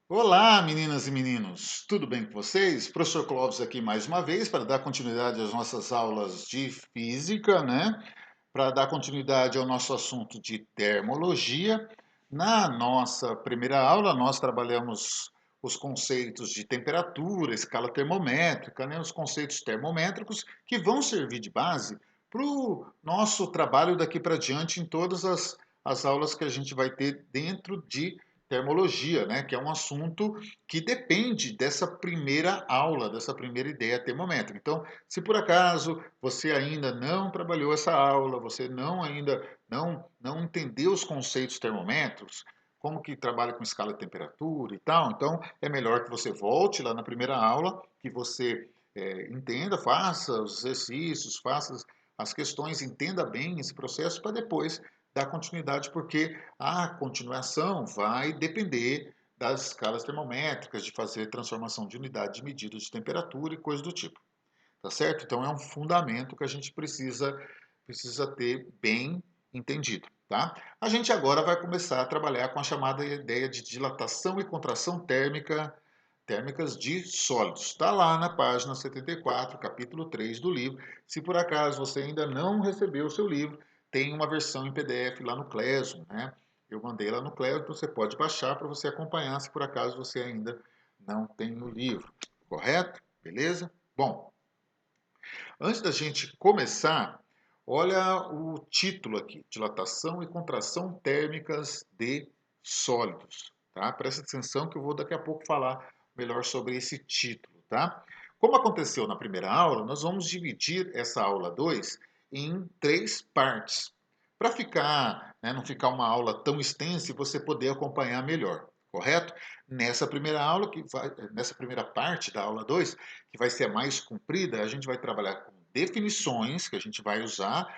Olá, meninas e meninos, tudo bem com vocês? Professor Clóvis aqui mais uma vez para dar continuidade às nossas aulas de física, né? Para dar continuidade ao nosso assunto de termologia. Na nossa primeira aula, nós trabalhamos os conceitos de temperatura, escala termométrica, né? Os conceitos termométricos que vão servir de base para o nosso trabalho daqui para diante em todas as aulas que a gente vai ter dentro de termologia, né? Que é um assunto que depende dessa primeira aula, dessa primeira ideia termométrica. Então, se por acaso você ainda não trabalhou essa aula, você não entendeu os conceitos termométricos, como que trabalha com escala de temperatura e tal, então é melhor que você volte lá na primeira aula, que você entenda, faça os exercícios, faça as questões, entenda bem esse processo para depois dar continuidade, porque a continuação vai depender das escalas termométricas, de fazer transformação de unidade de medida de temperatura e coisas do tipo. Tá certo? Então é um fundamento que a gente precisa ter bem entendido, tá? A gente agora vai começar a trabalhar com a chamada ideia de dilatação e contração térmicas de sólidos. Está lá na página 74, capítulo 3 do livro. Se por acaso você ainda não recebeu o seu livro, tem uma versão em PDF lá no Classroom, né? Eu mandei lá no Classroom, você pode baixar para você acompanhar se por acaso você ainda não tem o livro, correto? Beleza? Bom, antes da gente começar, olha o título aqui: dilatação e contração térmicas de sólidos. Tá? Presta atenção que eu vou daqui a pouco falar melhor sobre esse título. Tá? Como aconteceu na primeira aula, nós vamos dividir essa aula 2 em três partes, para ficar, né, não ficar uma aula tão extensa e você poder acompanhar melhor. Correto? Nessa primeira aula, nessa primeira parte da aula 2, que vai ser a mais comprida, a gente vai trabalhar com definições que a gente vai usar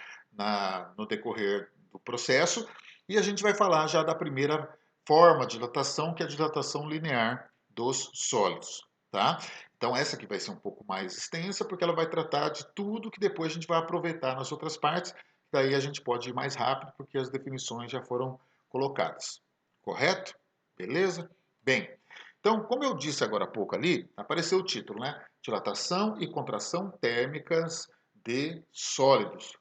no decorrer do processo e a gente vai falar já da primeira forma de dilatação, que é a dilatação linear dos sólidos. Tá? Então, essa aqui vai ser um pouco mais extensa, porque ela vai tratar de tudo que depois a gente vai aproveitar nas outras partes. Daí a gente pode ir mais rápido, porque as definições já foram colocadas. Correto? Beleza? Bem, então, como eu disse agora há pouco ali, apareceu o título, né? Dilatação e contração térmicas de sólidos.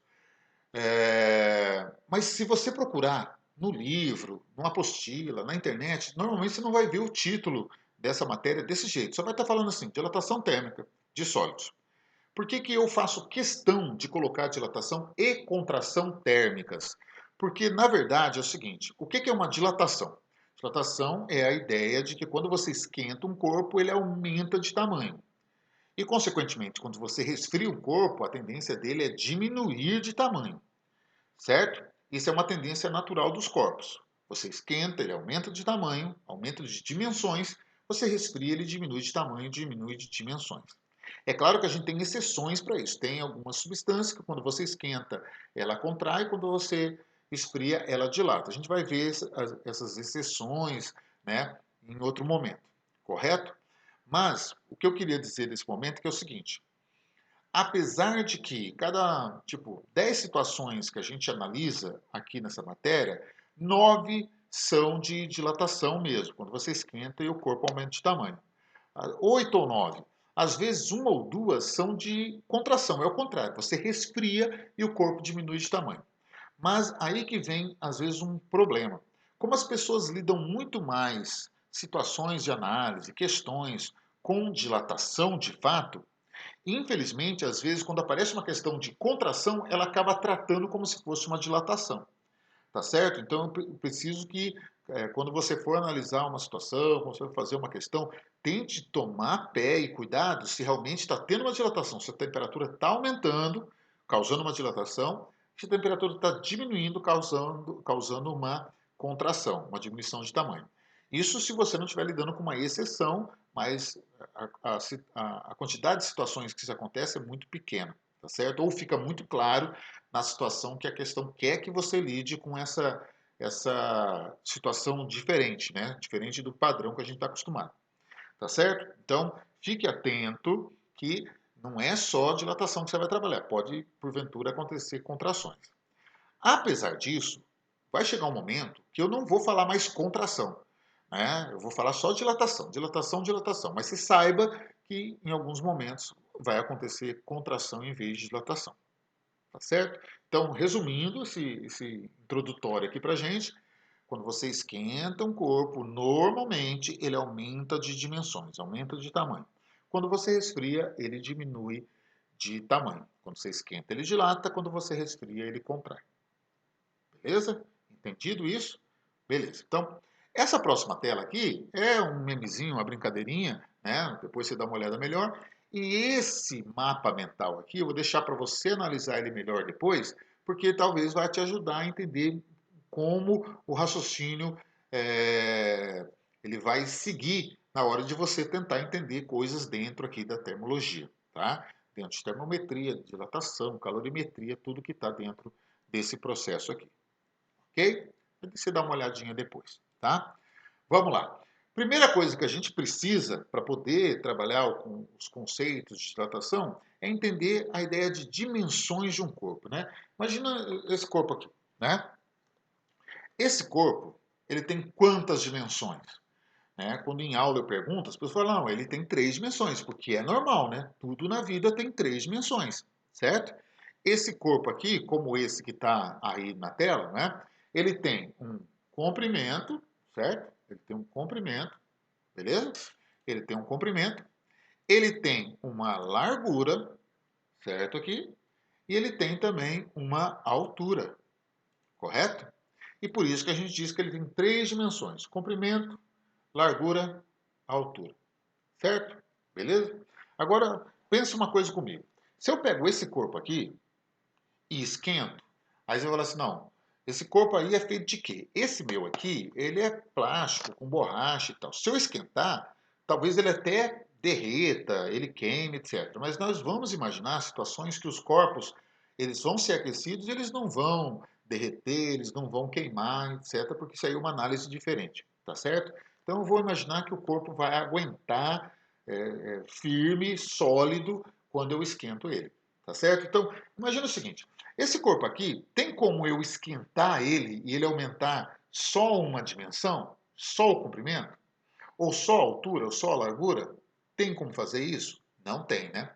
Mas se você procurar no livro, numa apostila, na internet, normalmente você não vai ver o título dessa matéria desse jeito. Só vai estar falando assim, dilatação térmica de sólidos. Por que que eu faço questão de colocar dilatação e contração térmicas? Porque, na verdade, é o seguinte, o que que é uma dilatação? Dilatação é a ideia de que quando você esquenta um corpo, ele aumenta de tamanho. E, consequentemente, quando você resfria o corpo, a tendência dele é diminuir de tamanho, certo? Isso é uma tendência natural dos corpos. Você esquenta, ele aumenta de tamanho, aumenta de dimensões, você resfria, ele diminui de tamanho, diminui de dimensões. É claro que a gente tem exceções para isso. Tem algumas substâncias que quando você esquenta, ela contrai, quando você esfria, ela dilata. A gente vai ver essas exceções, né, em outro momento, correto? Mas o que eu queria dizer nesse momento é que é o seguinte: apesar de que cada, tipo, 10 situações que a gente analisa aqui nessa matéria, 9 são de dilatação mesmo, quando você esquenta e o corpo aumenta de tamanho. 8 ou 9. Às vezes, uma ou duas são de contração, é o contrário, você resfria e o corpo diminui de tamanho. Mas aí que vem, às vezes, um problema. Como as pessoas lidam muito mais situações de análise, questões com dilatação de fato, infelizmente, às vezes, quando aparece uma questão de contração, ela acaba tratando como se fosse uma dilatação. Tá certo? Então, eu preciso que, quando você for analisar uma situação, quando você for fazer uma questão, tente tomar pé e cuidado se realmente está tendo uma dilatação, se a temperatura está aumentando, causando uma dilatação, se a temperatura está diminuindo, causando uma contração, uma diminuição de tamanho. Isso se você não estiver lidando com uma exceção, mas a quantidade de situações que isso acontece é muito pequena, tá certo? Ou fica muito claro na situação que a questão quer que você lide com essa situação diferente, né? Diferente do padrão que a gente está acostumado, tá certo? Então, fique atento que não é só dilatação que você vai trabalhar, pode, porventura, acontecer contrações. Apesar disso, vai chegar um momento que eu não vou falar mais contração. né? Eu vou falar só dilatação, dilatação, dilatação, mas você saiba que em alguns momentos vai acontecer contração em vez de dilatação, tá certo? Então, resumindo esse introdutório aqui pra gente, quando você esquenta um corpo, normalmente ele aumenta de dimensões, aumenta de tamanho. Quando você resfria, ele diminui de tamanho. Quando você esquenta, ele dilata. Quando você resfria, ele contrai. Beleza? Entendido isso? Beleza. Então, essa próxima tela aqui é um memezinho, uma brincadeirinha, né? Depois você dá uma olhada melhor. E esse mapa mental aqui, eu vou deixar para você analisar ele melhor depois, porque talvez vai te ajudar a entender como o raciocínio ele vai seguir na hora de você tentar entender coisas dentro aqui da termologia, tá? Dentro de termometria, dilatação, calorimetria, tudo que está dentro desse processo aqui, ok? Você dá uma olhadinha depois, tá? Vamos lá. Primeira coisa que a gente precisa para poder trabalhar com os conceitos de dilatação é entender a ideia de dimensões de um corpo, né? Imagina esse corpo aqui, né? Esse corpo, ele tem quantas dimensões? Né? Quando em aula eu pergunto, as pessoas falam, não, ele tem 3 dimensões, porque é normal, né? Tudo na vida tem 3 dimensões, certo? Esse corpo aqui, como esse que está aí na tela, né? Ele tem um comprimento, certo? Ele tem um comprimento, beleza? Ele tem um comprimento, ele tem uma largura, certo aqui? E ele tem também uma altura, correto? E por isso que a gente diz que ele tem 3 dimensões: comprimento, largura, altura. Certo? Beleza? Agora, pensa uma coisa comigo. Se eu pego esse corpo aqui e esquento, aí você vai falar assim, não, esse corpo aí é feito de quê? Esse meu aqui, ele é plástico, com borracha e tal. Se eu esquentar, talvez ele até derreta, ele queime, etc. Mas nós vamos imaginar situações que os corpos, eles vão ser aquecidos e eles não vão derreter, eles não vão queimar, etc. Porque isso aí é uma análise diferente, tá certo? Então eu vou imaginar que o corpo vai aguentar firme, sólido, quando eu esquento ele, tá certo? Então, imagina o seguinte, esse corpo aqui, tem como eu esquentar ele e ele aumentar só uma dimensão? Só o comprimento? Ou só a altura? Ou só a largura? Tem como fazer isso? Não tem, né?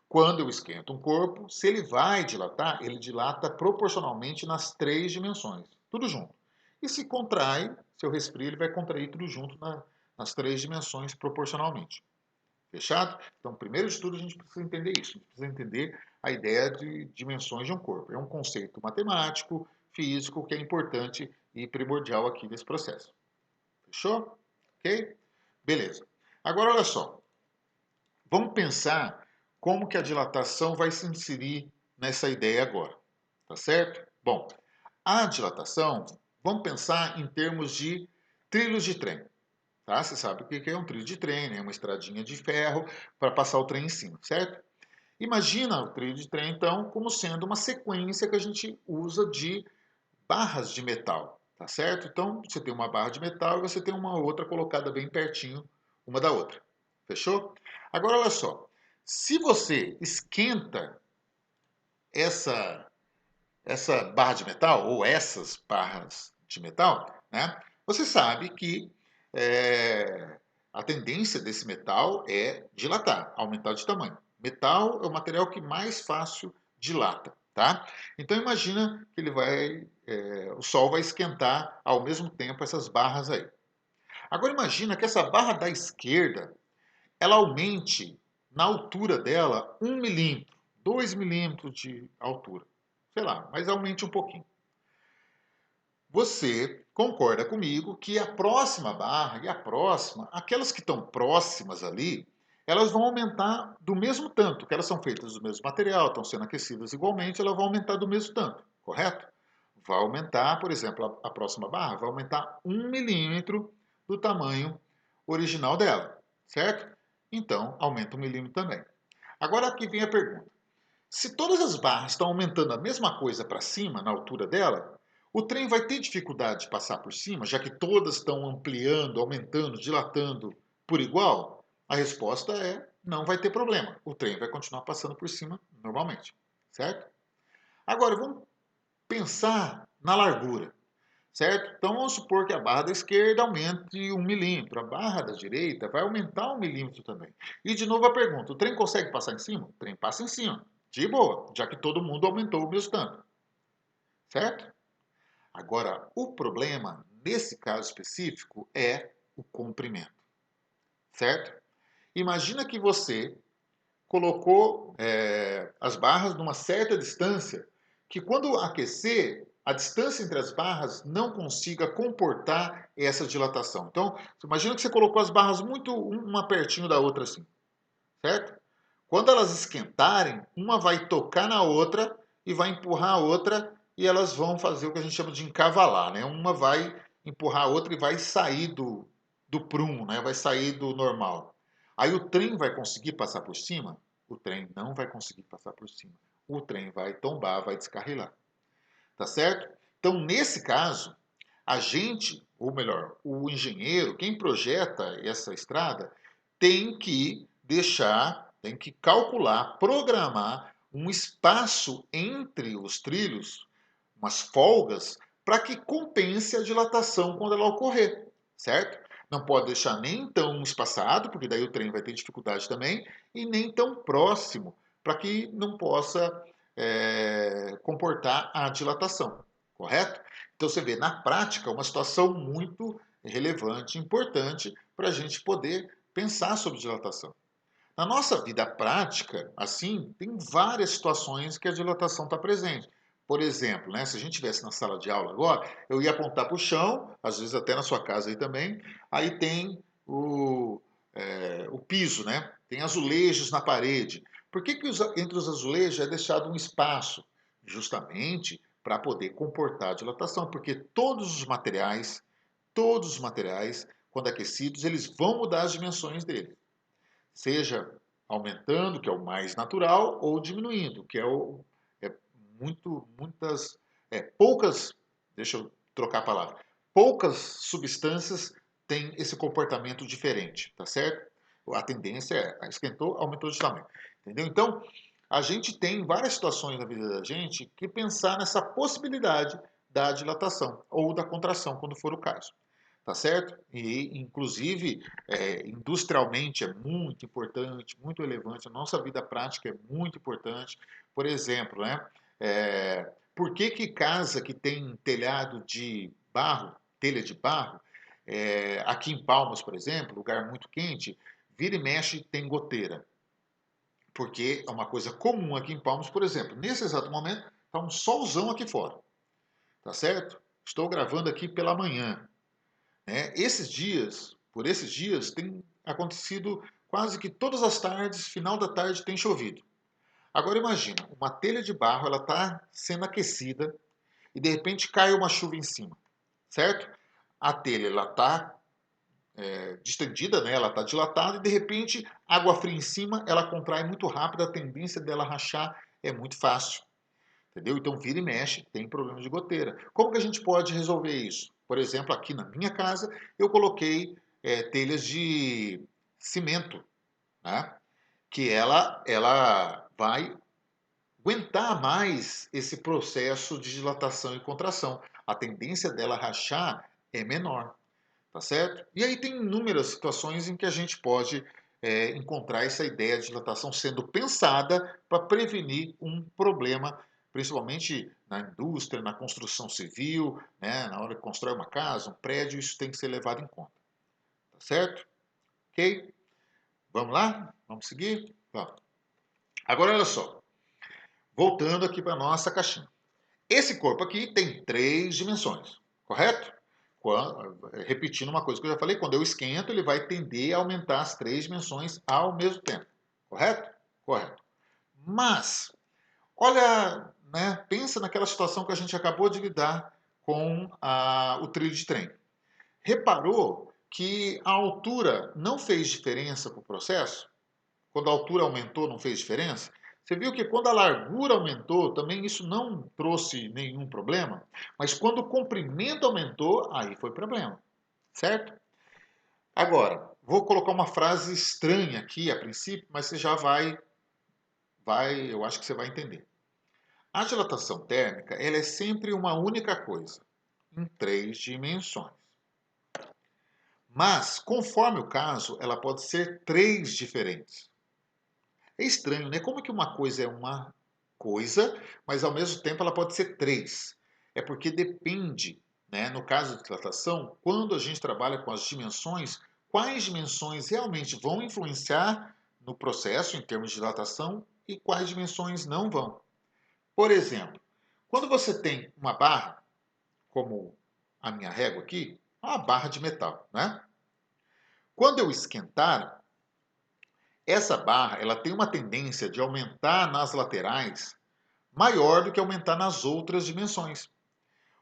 Quando eu esquento um corpo, se ele vai dilatar, ele dilata proporcionalmente nas 3 dimensões, tudo junto. E se contrai, se eu resfrio, ele vai contrair tudo junto nas 3 dimensões proporcionalmente. Fechado? Então, primeiro de tudo, a gente precisa entender isso. A gente precisa entender a ideia de dimensões de um corpo. É um conceito matemático, físico, que é importante e primordial aqui nesse processo. Fechou? Ok? Beleza. Agora, olha só. Vamos pensar como que a dilatação vai se inserir nessa ideia agora. Tá certo? Bom, a dilatação, vamos pensar em termos de trilhos de trem. Tá? Você sabe o que é um trilho de trem, né? Uma estradinha de ferro para passar o trem em cima, certo? Imagina o trilho de trem, então, como sendo uma sequência que a gente usa de barras de metal, tá certo? Então, você tem uma barra de metal e você tem uma outra colocada bem pertinho uma da outra. Fechou? Agora, olha só. Se você esquenta essa, essa barra de metal, ou essas barras de metal, né? Você sabe que é, a tendência desse metal é dilatar, aumentar de tamanho. Metal é o material que mais fácil dilata, tá? Então imagina que o Sol vai esquentar ao mesmo tempo essas barras aí. Agora imagina que essa barra da esquerda, ela aumente na altura dela 1 milímetro, 2 milímetros de altura. Sei lá, mas aumente um pouquinho. Você concorda comigo que a próxima barra e a próxima, aquelas que estão próximas ali, elas vão aumentar do mesmo tanto, que elas são feitas do mesmo material, estão sendo aquecidas igualmente, elas vão aumentar do mesmo tanto, correto? Vai aumentar, por exemplo, a próxima barra vai aumentar 1 milímetro do tamanho original dela, certo? Então, aumenta 1 milímetro também. Agora aqui vem a pergunta. Se todas as barras estão aumentando a mesma coisa para cima, na altura dela, o trem vai ter dificuldade de passar por cima, já que todas estão ampliando, aumentando, dilatando por igual? A resposta é não vai ter problema. O trem vai continuar passando por cima normalmente, certo? Agora vamos pensar na largura. certo? Então vamos supor que a barra da esquerda aumente 1 milímetro, a barra da direita vai aumentar 1 milímetro também. E de novo a pergunta, o trem consegue passar em cima? O trem passa em cima, de boa, já que todo mundo aumentou o mesmo tanto, certo? Agora, o problema, nesse caso específico, é o comprimento, certo? Imagina que você colocou as barras numa certa distância, que quando aquecer, a distância entre as barras não consiga comportar essa dilatação. Então, imagina que você colocou as barras muito uma pertinho da outra assim, certo? Quando elas esquentarem, uma vai tocar na outra e vai empurrar a outra e elas vão fazer o que a gente chama de encavalar, né? Uma vai empurrar a outra e vai sair do prumo, né? Vai sair do normal. Aí o trem vai conseguir passar por cima? O trem não vai conseguir passar por cima. O trem vai tombar, vai descarrilar. Tá certo? Então, nesse caso, a gente, ou melhor, o engenheiro, quem projeta essa estrada, tem que deixar, tem que calcular, programar um espaço entre os trilhos, umas folgas, para que compense a dilatação quando ela ocorrer, certo? Não pode deixar nem tão espaçado, porque daí o trem vai ter dificuldade também, e nem tão próximo, para que não possa comportar a dilatação, correto? Então você vê, na prática, uma situação muito relevante, importante, para a gente poder pensar sobre dilatação. Na nossa vida prática, assim, tem várias situações que a dilatação está presente. Por exemplo, né, se a gente estivesse na sala de aula agora, eu ia apontar para o chão, às vezes até na sua casa aí também, aí tem o piso, né? Tem azulejos na parede. Por que entre os azulejos é deixado um espaço? Justamente para poder comportar a dilatação, porque todos os materiais, quando aquecidos, eles vão mudar as dimensões deles. Seja aumentando, que é o mais natural, ou diminuindo, que é poucas, deixa eu trocar a palavra, poucas substâncias têm esse comportamento diferente, tá certo? A tendência esquentou, aumentou de tamanho, entendeu? Então, a gente tem várias situações na vida da gente que pensar nessa possibilidade da dilatação ou da contração, quando for o caso. Tá certo? E, inclusive, industrialmente é muito importante, muito relevante. A nossa vida prática é muito importante. Por exemplo, né? Por que casa que tem telhado de barro, telha de barro, aqui em Palmas, por exemplo, lugar muito quente, vira e mexe tem goteira? Porque é uma coisa comum aqui em Palmas, por exemplo. Nesse exato momento, está um solzão aqui fora. Tá certo? Estou gravando aqui pela manhã. Por esses dias, tem acontecido quase que todas as tardes, final da tarde, tem chovido. Agora imagina, uma telha de barro, ela está sendo aquecida e de repente cai uma chuva em cima, certo? A telha ela está distendida, né? Ela está dilatada e de repente água fria em cima, ela contrai muito rápido, a tendência dela rachar é muito fácil. Entendeu? Então vira e mexe, tem problema de goteira. Como que a gente pode resolver isso? Por exemplo, aqui na minha casa, eu coloquei telhas de cimento, né? Que ela vai aguentar mais esse processo de dilatação e contração. A tendência dela rachar é menor, tá certo? E aí tem inúmeras situações em que a gente pode encontrar essa ideia de dilatação sendo pensada para prevenir um problema, principalmente na indústria, na construção civil, né? Na hora que constrói uma casa, um prédio, isso tem que ser levado em conta, tá certo? Ok? Vamos lá? Vamos seguir? Vamos. Agora olha só, voltando aqui para a nossa caixinha. Esse corpo aqui tem 3 dimensões, correto? Repetindo uma coisa que eu já falei, quando eu esquento, ele vai tender a aumentar as 3 dimensões ao mesmo tempo, correto? Correto. Mas, olha, né, pensa naquela situação que a gente acabou de lidar com o trilho de trem. Reparou que a altura não fez diferença para o processo? Quando a altura aumentou, não fez diferença? Você viu que quando a largura aumentou, também isso não trouxe nenhum problema, mas quando o comprimento aumentou, aí foi problema, certo? Agora, vou colocar uma frase estranha aqui a princípio, mas você já eu acho que você vai entender. A dilatação térmica, ela é sempre uma única coisa. em 3 dimensões. Mas, conforme o caso, ela pode ser 3 diferentes. É estranho, né? Como que uma coisa é uma coisa, mas ao mesmo tempo ela pode ser 3? É porque depende, né? No caso de dilatação, quando a gente trabalha com as dimensões, quais dimensões realmente vão influenciar no processo em termos de dilatação e quais dimensões não vão. Por exemplo, quando você tem uma barra, como a minha régua aqui, uma barra de metal, né? Quando eu esquentar, essa barra ela tem uma tendência de aumentar nas laterais maior do que aumentar nas outras dimensões.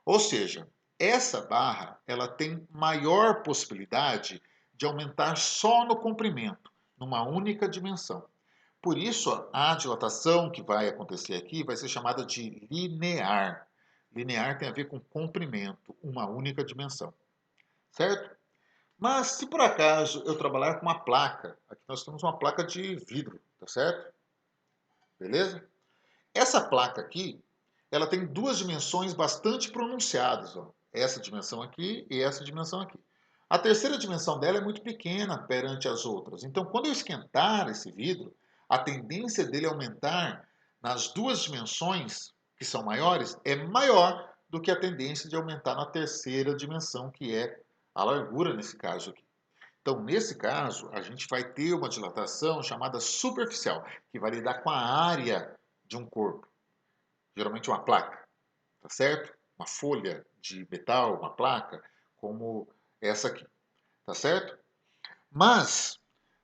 Ou seja, essa barra ela tem maior possibilidade de aumentar só no comprimento, numa única dimensão. Por isso, a dilatação que vai acontecer aqui vai ser chamada de linear. Linear tem a ver com comprimento, uma única dimensão, certo? Mas se por acaso eu trabalhar com uma placa, aqui nós temos uma placa de vidro, tá certo? Beleza? Essa placa aqui, ela tem duas dimensões bastante pronunciadas, ó. Essa dimensão aqui e essa dimensão aqui. A terceira dimensão dela é muito pequena perante as outras. Então, quando eu esquentar esse vidro, a tendência dele aumentar nas duas dimensões, que são maiores, é maior do que a tendência de aumentar na terceira dimensão, que é a largura nesse caso aqui. Então, nesse caso, a gente vai ter uma dilatação chamada superficial, que vai lidar com a área de um corpo, geralmente uma placa, tá certo? Uma folha de metal, uma placa, como essa aqui, tá certo? Mas,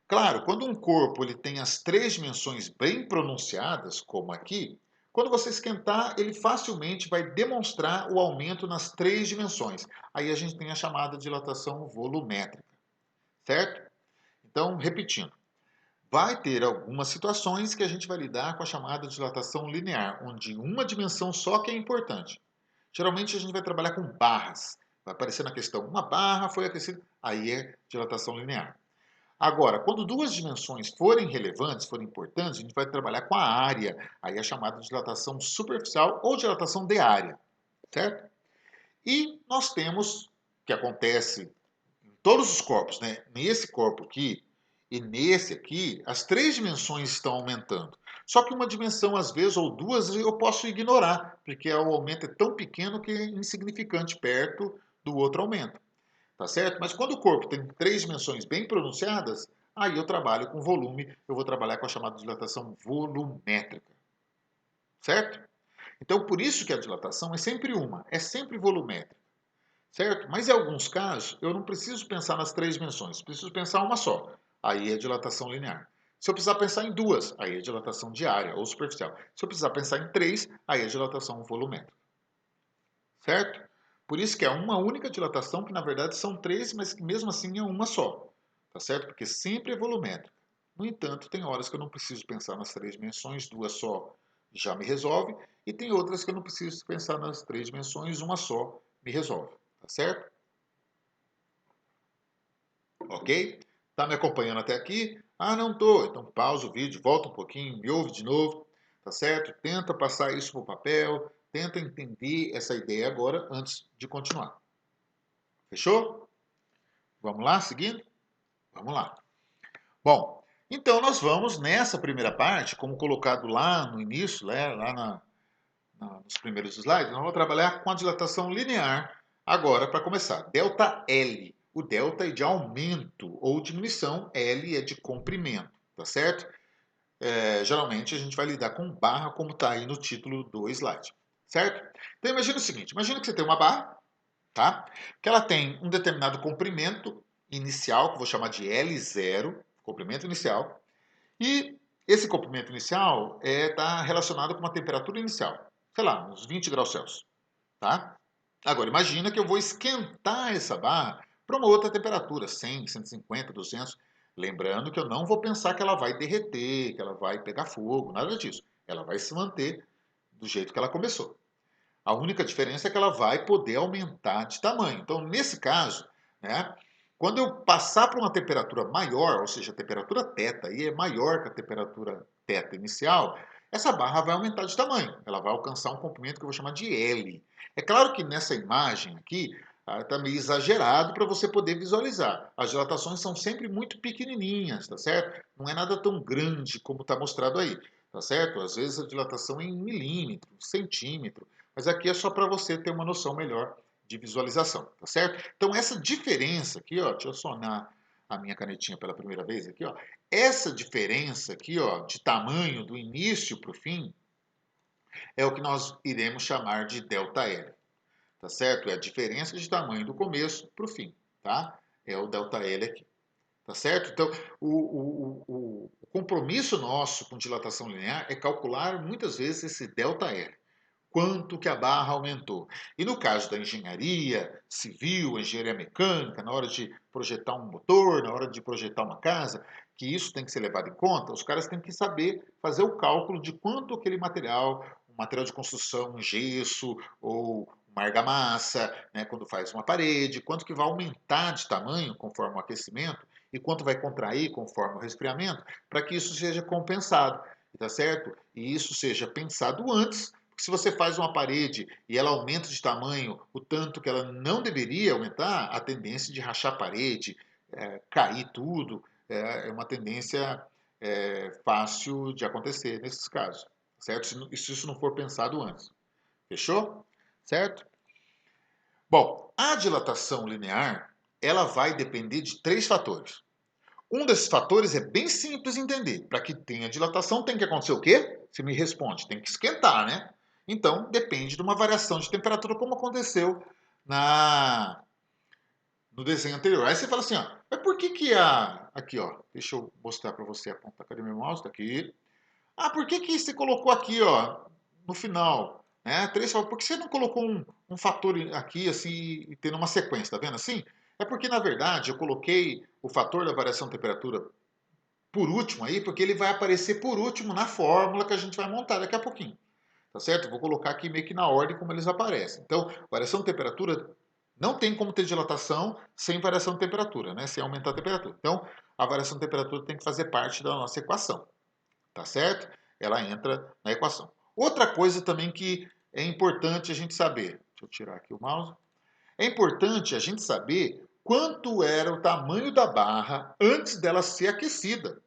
claro, quando um corpo ele tem as três dimensões bem pronunciadas, como aqui, quando você esquentar, ele facilmente vai demonstrar o aumento nas três dimensões. Aí a gente tem a chamada dilatação volumétrica, certo? Então, repetindo, vai ter algumas situações que a gente vai lidar com a chamada dilatação linear, onde uma dimensão só que é importante. Geralmente a gente vai trabalhar com barras. Vai aparecer na questão, uma barra foi aquecida, aí é dilatação linear. Agora, quando duas dimensões forem relevantes, forem importantes, a gente vai trabalhar com a área, aí é chamada de dilatação superficial ou dilatação de área, certo? E nós temos, que acontece em todos os corpos, né? Nesse corpo aqui e nesse aqui, as três dimensões estão aumentando. Só que uma dimensão, às vezes, ou duas, eu posso ignorar, porque o aumento é tão pequeno que é insignificante perto do outro aumento. Tá certo? Mas quando o corpo tem três dimensões bem pronunciadas, aí eu trabalho com volume, eu vou trabalhar com a chamada dilatação volumétrica. Certo? Então, por isso que a dilatação é sempre uma, é sempre volumétrica. Certo? Mas em alguns casos, eu não preciso pensar nas três dimensões, preciso pensar uma só. Aí é dilatação linear. Se eu precisar pensar em duas, aí é dilatação diária ou superficial. Se eu precisar pensar em três, aí é dilatação volumétrica. Certo? Por isso que é uma única dilatação, que na verdade são três, mas que mesmo assim é uma só. Tá certo? Porque sempre é volumétrica. No entanto, tem horas que eu não preciso pensar nas três dimensões, duas só já me resolve, e tem outras que eu não preciso pensar nas três dimensões, uma só me resolve. Tá certo? Ok? Tá me acompanhando até aqui? Ah, não tô. Então pausa o vídeo, volta um pouquinho, me ouve de novo, tá certo? Tenta passar isso para o papel, tenta entender essa ideia agora antes de continuar. Fechou? Vamos lá, seguindo? Vamos lá. Bom, então nós vamos nessa primeira parte, como colocado lá no início, né, nos primeiros slides, nós vamos trabalhar com a dilatação linear agora para começar. Delta L. O delta é de aumento ou diminuição, L é de comprimento, tá certo? Geralmente a gente vai lidar com barra, como está aí no título do slide, certo? Então imagina o seguinte, imagina que você tem uma barra, tá? Que ela tem um determinado comprimento inicial, que eu vou chamar de L0, comprimento inicial, e esse comprimento inicial está relacionado com uma temperatura inicial, sei lá, uns 20 graus Celsius, tá? Agora, imagina que eu vou esquentar essa barra para uma outra temperatura, 100, 150, 200. Lembrando que eu não vou pensar que ela vai derreter, que ela vai pegar fogo, nada disso. Ela vai se manter do jeito que ela começou. A única diferença é que ela vai poder aumentar de tamanho. Então, nesse caso, né, quando eu passar para uma temperatura maior, ou seja, a temperatura θ aí é maior que a temperatura θ inicial, essa barra vai aumentar de tamanho. Ela vai alcançar um comprimento que eu vou chamar de L. É claro que nessa imagem aqui, está meio exagerado para você poder visualizar. As dilatações são sempre muito pequenininhas, tá certo? Não é nada tão grande como está mostrado aí, tá certo? Às vezes a dilatação é em milímetro, centímetro, mas aqui é só para você ter uma noção melhor de visualização, tá certo? Então essa diferença aqui, ó, deixa eu sonar a minha canetinha pela primeira vez aqui, ó. Essa diferença aqui, ó, de tamanho do início para o fim, é o que nós iremos chamar de ΔL, tá certo? É a diferença de tamanho do começo para o fim, tá? É o ΔL aqui, tá certo? Então, o compromisso nosso com dilatação linear é calcular muitas vezes esse ΔL. Quanto que a barra aumentou. E no caso da engenharia civil, engenharia mecânica, na hora de projetar um motor, na hora de projetar uma casa, que isso tem que ser levado em conta, os caras têm que saber fazer o cálculo de quanto aquele material, um material de construção, um gesso ou uma argamassa, né, quando faz uma parede, quanto que vai aumentar de tamanho conforme o aquecimento e quanto vai contrair conforme o resfriamento, para que isso seja compensado, tá certo? E isso seja pensado antes. Se você faz uma parede e ela aumenta de tamanho o tanto que ela não deveria aumentar, a tendência de rachar a parede, cair tudo, é uma tendência fácil de acontecer nesses casos, certo? Se isso não for pensado antes. Fechou? Certo? Bom, a dilatação linear, ela vai depender de três fatores. Um desses fatores é bem simples de entender. Para que tenha dilatação, tem que acontecer o quê? Você me responde, tem que esquentar, né? Então, depende de uma variação de temperatura, como aconteceu na, no desenho anterior. Aí você fala assim, ó, mas por que que a... Aqui, ó, deixa eu mostrar para você a ponta. Cadê meu mouse? Tá aqui. Ah, por que que você colocou aqui, ó, no final? Né? Três, por que você não colocou um fator aqui, assim, e tendo uma sequência, tá vendo assim? É porque, na verdade, eu coloquei o fator da variação de temperatura por último aí, porque ele vai aparecer por último na fórmula que a gente vai montar daqui a pouquinho. Tá certo? Vou colocar aqui meio que na ordem como eles aparecem. Então, variação de temperatura não tem como ter dilatação sem variação de temperatura, né? Sem aumentar a temperatura. Então, a variação de temperatura tem que fazer parte da nossa equação, tá certo? Ela entra na equação. Outra coisa também que é importante a gente saber, deixa eu tirar aqui o mouse, é importante a gente saber quanto era o tamanho da barra antes dela ser aquecida.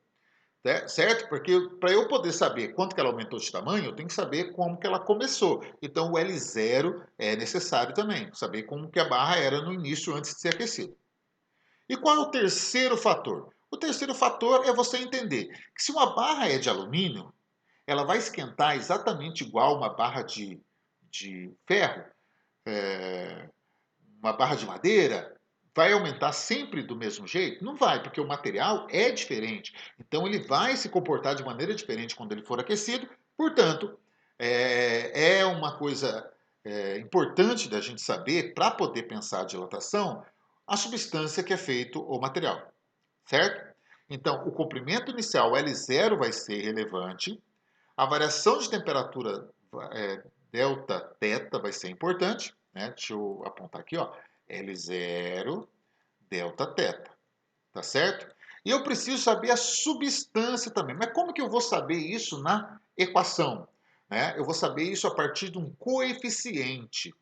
Certo? Porque para eu poder saber quanto que ela aumentou de tamanho, eu tenho que saber como que ela começou. Então o L0 é necessário também, saber como que a barra era no início antes de ser aquecida. E qual é o terceiro fator? O terceiro fator é você entender que se uma barra é de alumínio, ela vai esquentar exatamente igual uma barra de ferro, é, uma barra de madeira, vai aumentar sempre do mesmo jeito? Não vai, porque o material é diferente. Então ele vai se comportar de maneira diferente quando ele for aquecido. Portanto, é uma coisa importante da gente saber, para poder pensar a dilatação, a substância que é feito o material. Certo? Então, o comprimento inicial L0 vai ser relevante, a variação de temperatura delta teta vai ser importante, né? Deixa eu apontar aqui, ó, L0 delta teta, tá certo? E eu preciso saber a substância também. Mas como que eu vou saber isso na equação? Né? Eu vou saber isso a partir de um coeficiente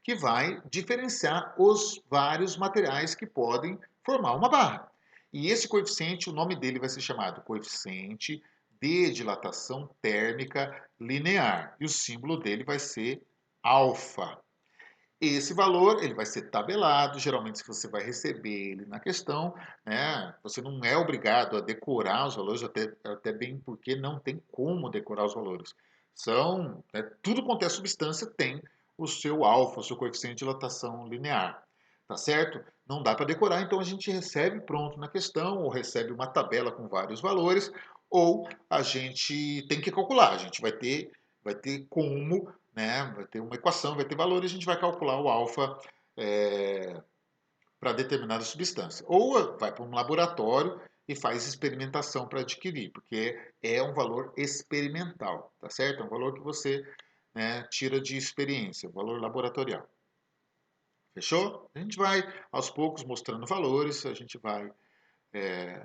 que vai diferenciar os vários materiais que podem formar uma barra. E esse coeficiente, o nome dele vai ser chamado coeficiente de dilatação térmica linear. E o símbolo dele vai ser alfa. Esse valor ele vai ser tabelado, geralmente se você vai receber ele na questão, né, você não é obrigado a decorar os valores, até bem porque não tem como decorar os valores. São, né, tudo quanto é substância tem o seu alfa, o seu coeficiente de dilatação linear, tá certo? Não dá para decorar, então a gente recebe pronto na questão, ou recebe uma tabela com vários valores, ou a gente tem que calcular, a gente vai ter como, né? Vai ter uma equação, vai ter valores, a gente vai calcular o alfa para determinada substância. Ou vai para um laboratório e faz experimentação para adquirir, porque é um valor experimental, tá certo? É um valor que você, né, tira de experiência, um valor laboratorial. Fechou? A gente vai aos poucos mostrando valores, a gente vai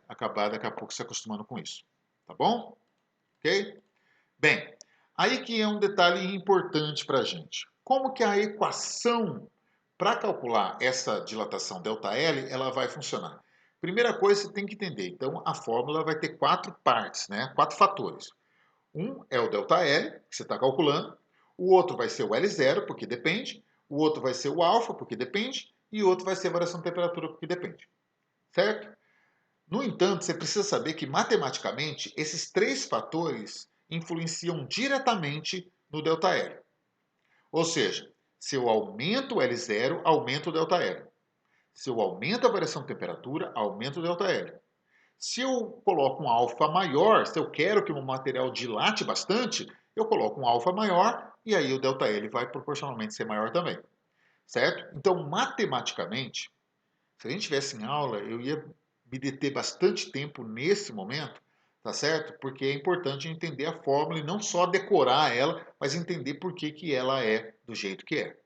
acabar daqui a pouco se acostumando com isso. Tá bom? Ok? Bem, Aí que é um detalhe importante para a gente. Como que a equação para calcular essa dilatação ΔL, ela vai funcionar? Primeira coisa, você tem que entender. Então, a fórmula vai ter quatro partes, né? Quatro fatores. Um é o ΔL, que você está calculando. O outro vai ser o L0, porque depende. O outro vai ser o alfa, porque depende. E o outro vai ser a variação de temperatura, porque depende. Certo? No entanto, você precisa saber que matematicamente esses três fatores influenciam diretamente no ΔL. Ou seja, se eu aumento o L0, aumento o ΔL. Se eu aumento a variação de temperatura, aumento o ΔL. Se eu coloco um alfa maior, se eu quero que o material dilate bastante, eu coloco um alfa maior e aí o ΔL vai proporcionalmente ser maior também. Certo? Então, matematicamente, se a gente tivesse em aula, eu ia me deter bastante tempo nesse momento, tá certo? Porque é importante entender a fórmula e não só decorar ela, mas entender por que, que ela é do jeito que é.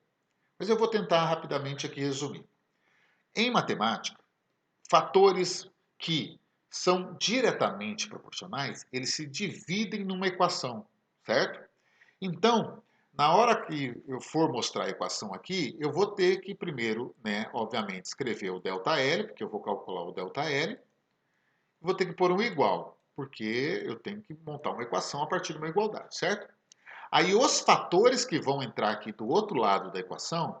Mas eu vou tentar rapidamente aqui resumir. Em matemática, fatores que são diretamente proporcionais, eles se dividem numa equação, certo? Então, na hora que eu for mostrar a equação aqui, eu vou ter que primeiro, né, obviamente, escrever o ΔL, porque eu vou calcular o ΔL. Vou ter que pôr um igual, porque eu tenho que montar uma equação a partir de uma igualdade, certo? Aí os fatores que vão entrar aqui do outro lado da equação,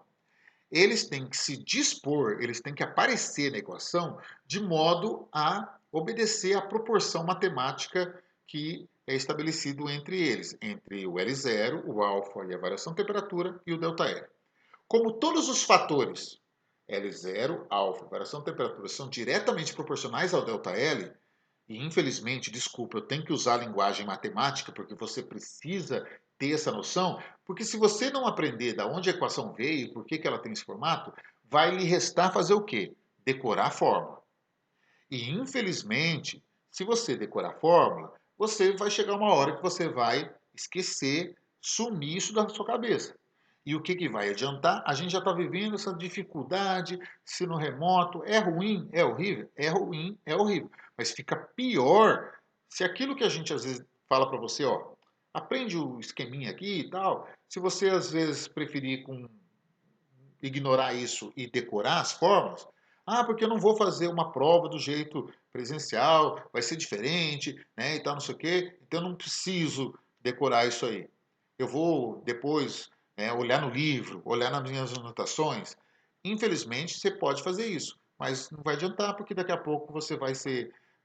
eles têm que se dispor, eles têm que aparecer na equação de modo a obedecer à proporção matemática que é estabelecido entre eles, entre o L0, o alfa e a variação de temperatura e o ΔL. Como todos os fatores L0, alfa, variação de temperatura são diretamente proporcionais ao ΔL, e infelizmente, desculpa, eu tenho que usar a linguagem matemática porque você precisa ter essa noção, porque se você não aprender de onde a equação veio, por que ela tem esse formato, vai lhe restar fazer o quê? Decorar a fórmula. E infelizmente, se você decorar a fórmula, você vai chegar uma hora que você vai esquecer, sumir isso da sua cabeça. E o que, que vai adiantar? A gente já está vivendo essa dificuldade, se no remoto é ruim, é horrível, é ruim, é horrível. Mas fica pior se aquilo que a gente às vezes fala para você, ó, aprende o esqueminha aqui e tal. Se você às vezes preferir ignorar isso e decorar as fórmulas, ah, porque eu não vou fazer uma prova do jeito presencial, vai ser diferente, né, e tal, não sei o quê, então eu não preciso decorar isso aí. Eu vou depois, né, olhar no livro, olhar nas minhas anotações. Infelizmente, você pode fazer isso, mas não vai adiantar, porque daqui a pouco você vai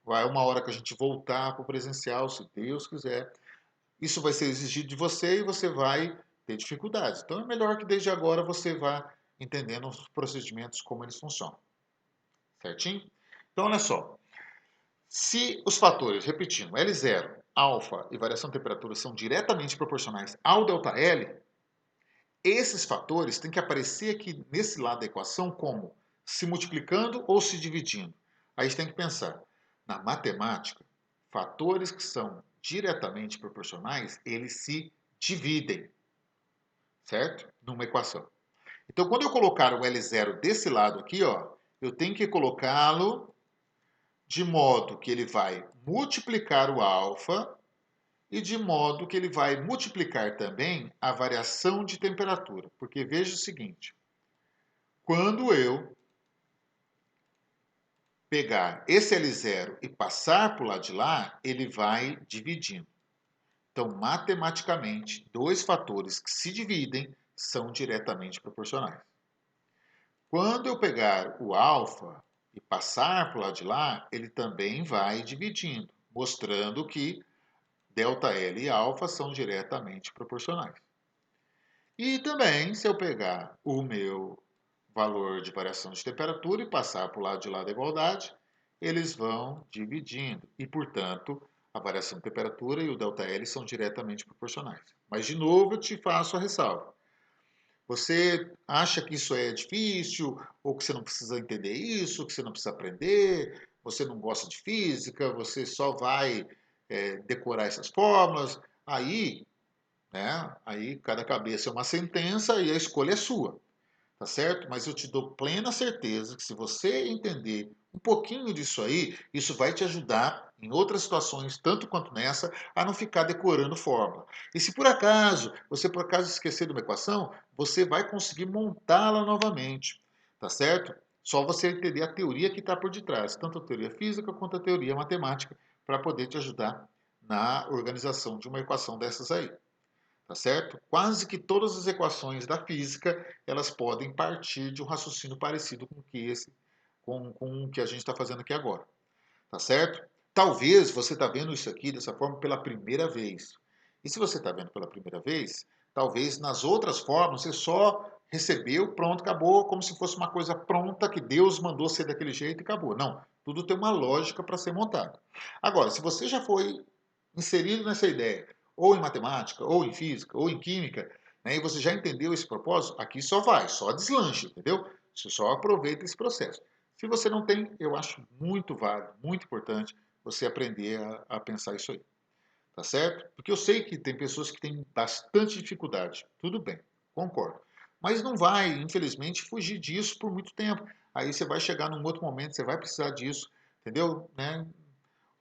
uma hora que a gente voltar para o presencial, se Deus quiser, isso vai ser exigido de você e você vai ter dificuldades. Então é melhor que desde agora você vá entendendo os procedimentos, como eles funcionam. Certinho? Então olha só. Se os fatores, repetindo, L0, alfa e variação de temperatura são diretamente proporcionais ao ΔL, esses fatores têm que aparecer aqui nesse lado da equação como se multiplicando ou se dividindo. Aí a gente tem que pensar, na matemática, fatores que são diretamente proporcionais, eles se dividem, certo? Numa equação. Então, quando eu colocar o L0 desse lado aqui, ó, eu tenho que colocá-lo de modo que ele vai multiplicar o alfa e de modo que ele vai multiplicar também a variação de temperatura. Porque veja o seguinte, quando eu pegar esse L0 e passar para o lado de lá, ele vai dividindo. Então, matematicamente, dois fatores que se dividem são diretamente proporcionais. Quando eu pegar o alfa e passar para o lado de lá, ele também vai dividindo, mostrando que ΔL e alfa são diretamente proporcionais. E também, se eu pegar o meu valor de variação de temperatura e passar para o lado de lá da igualdade, eles vão dividindo. E, portanto, a variação de temperatura e o ΔL são diretamente proporcionais. Mas, de novo, eu te faço a ressalva. Você acha que isso é difícil, ou que você não precisa entender isso, que você não precisa aprender, você não gosta de física, você só vai decorar essas fórmulas. Aí, né, aí cada cabeça é uma sentença e a escolha é sua, tá certo? Mas eu te dou plena certeza que se você entender Um pouquinho disso aí, isso vai te ajudar em outras situações, tanto quanto nessa, a não ficar decorando fórmula. E se por acaso, você por acaso esquecer de uma equação, você vai conseguir montá-la novamente, tá certo? Só você entender a teoria que está por detrás, tanto a teoria física quanto a teoria matemática, para poder te ajudar na organização de uma equação dessas aí, tá certo? Quase que todas as equações da física, elas podem partir de um raciocínio parecido com que esse com o que a gente está fazendo aqui agora, tá certo? Talvez você está vendo isso aqui dessa forma pela primeira vez. E se você está vendo pela primeira vez, talvez nas outras formas você só recebeu, pronto, acabou, como se fosse uma coisa pronta que Deus mandou ser daquele jeito e acabou. Não, tudo tem uma lógica para ser montado. Agora, se você já foi inserido nessa ideia, ou em matemática, ou em física, ou em química, né, e você já entendeu esse propósito, aqui só vai, só deslanche, entendeu? Você só aproveita esse processo. Se você não tem, eu acho muito válido, muito importante você aprender a pensar isso aí, tá certo? Porque eu sei que tem pessoas que têm bastante dificuldade, tudo bem, concordo. Mas não vai, infelizmente, fugir disso por muito tempo. Aí você vai chegar num outro momento, você vai precisar disso, entendeu? Né?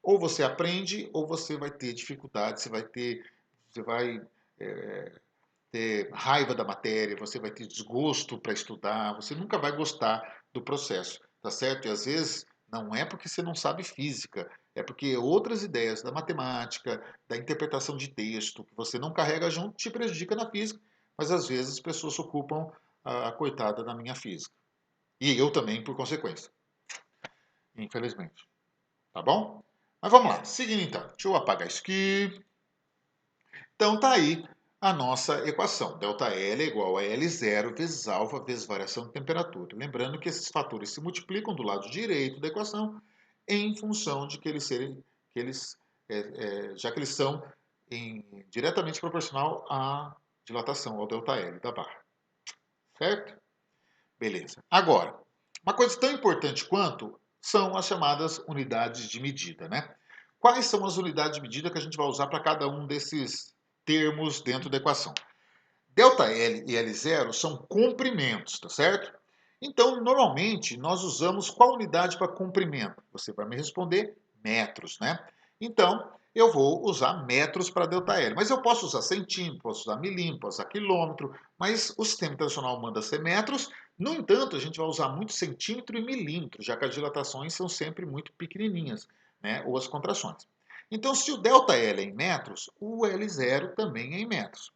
Ou você aprende, ou você vai ter dificuldade, você vai é, ter raiva da matéria, você vai ter desgosto para estudar, você nunca vai gostar do processo, tá certo? E às vezes não é porque você não sabe física, é porque outras ideias da matemática, da interpretação de texto, que você não carrega junto, te prejudica na física, mas às vezes as pessoas ocupam a coitada na minha física. E eu também, por consequência, infelizmente. Tá bom? Mas vamos lá, seguindo então. Deixa eu apagar isso aqui. Então tá aí a nossa equação. ΔL é igual a L0 vezes alfa vezes variação de temperatura. Lembrando que esses fatores se multiplicam do lado direito da equação em função de que já que eles são diretamente proporcional à dilatação, ao ΔL da barra. Certo? Beleza. Agora, uma coisa tão importante quanto são as chamadas unidades de medida, né? Quais são as unidades de medida que a gente vai usar para cada um desses termos dentro da equação? ΔL e L0 são comprimentos, tá certo? Então, normalmente, nós usamos qual unidade para comprimento? Você vai me responder metros, né? Então, eu vou usar metros para ΔL. Mas eu posso usar centímetro, posso usar milímetro, posso usar quilômetro, mas o sistema internacional manda ser metros. No entanto, a gente vai usar muito centímetro e milímetro, já que as dilatações são sempre muito pequenininhas, né? Ou as contrações. Então, se o ΔL é em metros, o L0 também é em metros.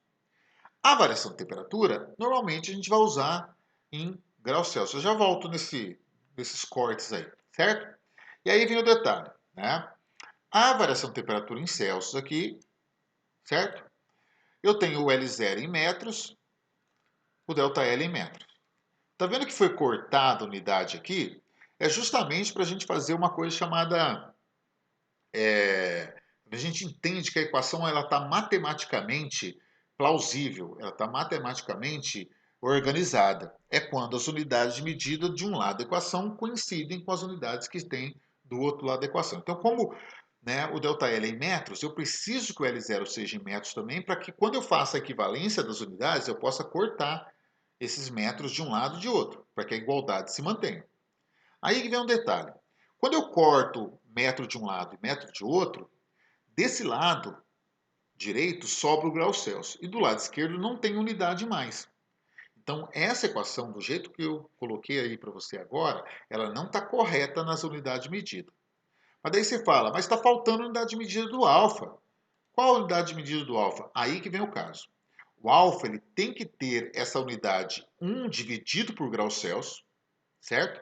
A variação de temperatura, normalmente a gente vai usar em graus Celsius. Eu já volto nesses cortes aí, certo? E aí vem o detalhe, né? A variação de temperatura em Celsius aqui, certo? Eu tenho o L0 em metros, o ΔL em metros. Tá vendo que foi cortada a unidade aqui? É justamente para a gente fazer uma coisa chamada... a gente entende que a equação está matematicamente plausível, ela está matematicamente organizada. É quando as unidades de medida de um lado da equação coincidem com as unidades que tem do outro lado da equação. Então, como, né, o ΔL é em metros, eu preciso que o L0 seja em metros também, para que quando eu faça a equivalência das unidades, eu possa cortar esses metros de um lado e de outro, para que a igualdade se mantenha. Aí vem um detalhe. Quando eu corto metro de um lado e metro de outro, desse lado direito sobra o grau Celsius e do lado esquerdo não tem unidade mais. Então, essa equação, do jeito que eu coloquei aí para você agora, ela não está correta nas unidades de medida. Mas daí você fala, mas está faltando unidade de medida do alfa. Qual a unidade de medida do alfa? Aí que vem o caso. O alfa ele tem que ter essa unidade 1 dividido por grau Celsius, certo?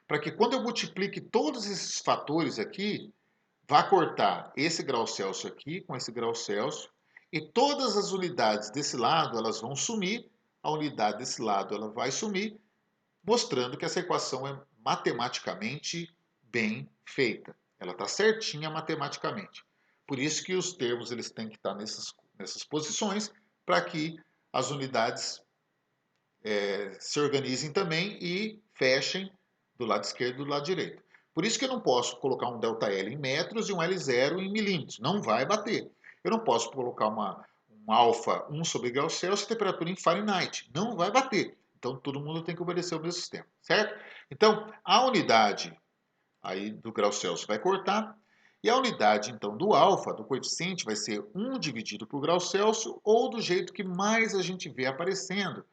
Para que quando eu multiplique todos esses fatores aqui, vá cortar esse grau Celsius aqui com esse grau Celsius e todas as unidades desse lado elas vão sumir, a unidade desse lado ela vai sumir, mostrando que essa equação é matematicamente bem feita. Ela está certinha matematicamente. Por isso que os termos eles têm que estar nessas posições para que as unidades se organizem também e fechem do lado esquerdo e do lado direito. Por isso que eu não posso colocar um ΔL em metros e um L0 em milímetros. Não vai bater. Eu não posso colocar um alfa 1 sobre grau Celsius e temperatura em Fahrenheit. Não vai bater. Então todo mundo tem que obedecer o mesmo sistema, certo? Então a unidade aí do grau Celsius vai cortar. E a unidade, então, do alfa, do coeficiente, vai ser 1 dividido por grau Celsius, ou do jeito que mais a gente vê aparecendo,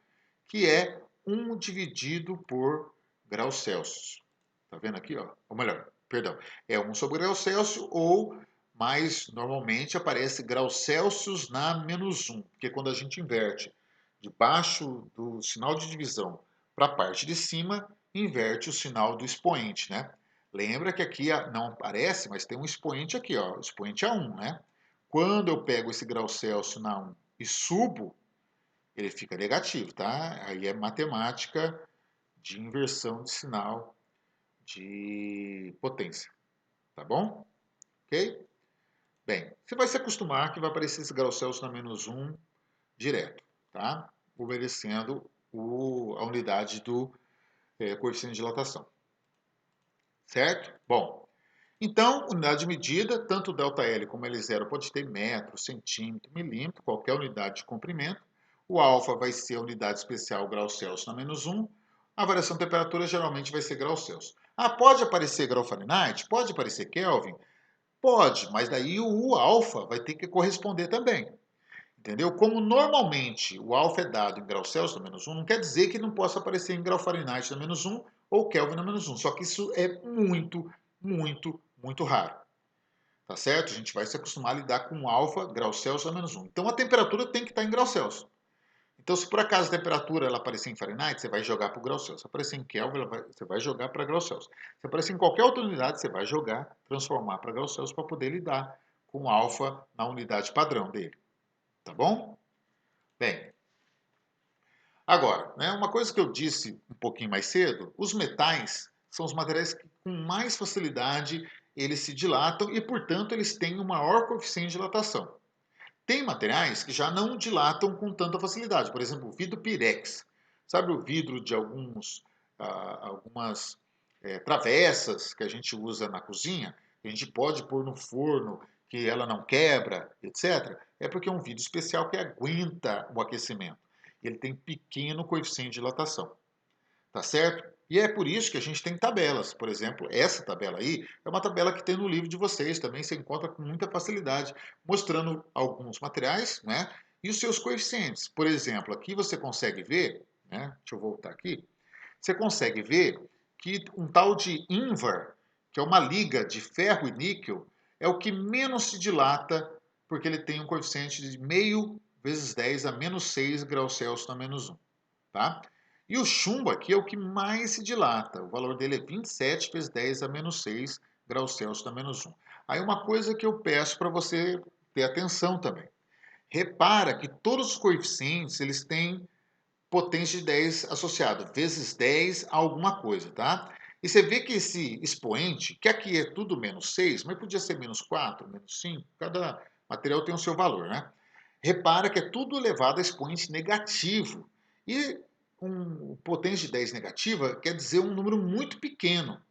que é 1 dividido por grau Celsius. Tá vendo aqui, ó? Ou melhor, perdão, é 1 sobre grau Celsius, ou mais normalmente aparece grau Celsius na menos 1, porque quando a gente inverte de baixo do sinal de divisão para a parte de cima, inverte o sinal do expoente, né? Lembra que aqui não aparece, mas tem um expoente aqui, ó, o expoente é 1, né? Quando eu pego esse grau Celsius na 1 e subo, ele fica negativo, tá? Aí é matemática de inversão de sinal de potência, tá bom? Ok? Bem, você vai se acostumar que vai aparecer esse grau Celsius na menos 1 direto, tá? Obedecendo a unidade do coeficiente de dilatação, certo? Bom, então, unidade de medida, tanto ΔL como L0 pode ter metro, centímetro, milímetro, qualquer unidade de comprimento. O alfa vai ser a unidade especial grau Celsius na menos 1. A variação de temperatura geralmente vai ser grau Celsius. Ah, pode aparecer grau Fahrenheit? Pode aparecer Kelvin? Pode, mas daí o alfa vai ter que corresponder também. Entendeu? Como normalmente o alfa é dado em grau Celsius na menos 1, não quer dizer que não possa aparecer em grau Fahrenheit na menos 1 ou Kelvin na menos 1. Só que isso é muito, muito, muito raro. Tá certo? A gente vai se acostumar a lidar com alfa, grau Celsius a menos 1. Então a temperatura tem que estar em grau Celsius. Então, se por acaso a temperatura ela aparecer em Fahrenheit, você vai jogar para o grau Celsius. Se aparecer em Kelvin, você vai jogar para grau Celsius. Se aparecer em qualquer outra unidade, você vai jogar, transformar para grau Celsius para poder lidar com alfa na unidade padrão dele. Tá bom? Bem, agora, né, uma coisa que eu disse um pouquinho mais cedo, os metais são os materiais que com mais facilidade eles se dilatam e, portanto, eles têm um maior coeficiente de dilatação. Tem materiais que já não dilatam com tanta facilidade, por exemplo, o vidro pirex. Sabe o vidro de algumas travessas que a gente usa na cozinha, que a gente pode pôr no forno, que ela não quebra, etc. É porque é um vidro especial que aguenta o aquecimento. Ele tem pequeno coeficiente de dilatação, tá certo? E é por isso que a gente tem tabelas. Por exemplo, essa tabela aí é uma tabela que tem no livro de vocês, também você encontra com muita facilidade, mostrando alguns materiais, né? E os seus coeficientes. Por exemplo, aqui você consegue ver, né? Deixa eu voltar aqui. Você consegue ver que um tal de Invar, que é uma liga de ferro e níquel, é o que menos se dilata, porque ele tem um coeficiente de meio vezes 10 a menos 6 graus Celsius na menos 1. Tá? E o chumbo aqui é o que mais se dilata. O valor dele é 27 vezes 10 a menos 6 graus Celsius na menos 1. Aí uma coisa que eu peço para você ter atenção também. Repara que todos os coeficientes eles têm potência de 10 associado, vezes 10 a alguma coisa, tá? E você vê que esse expoente, que aqui é tudo menos 6, mas podia ser menos 4, menos 5, cada material tem o seu valor, né? Repara que é tudo elevado a expoente negativo. E um potência de 10 negativa quer dizer um número muito pequeno.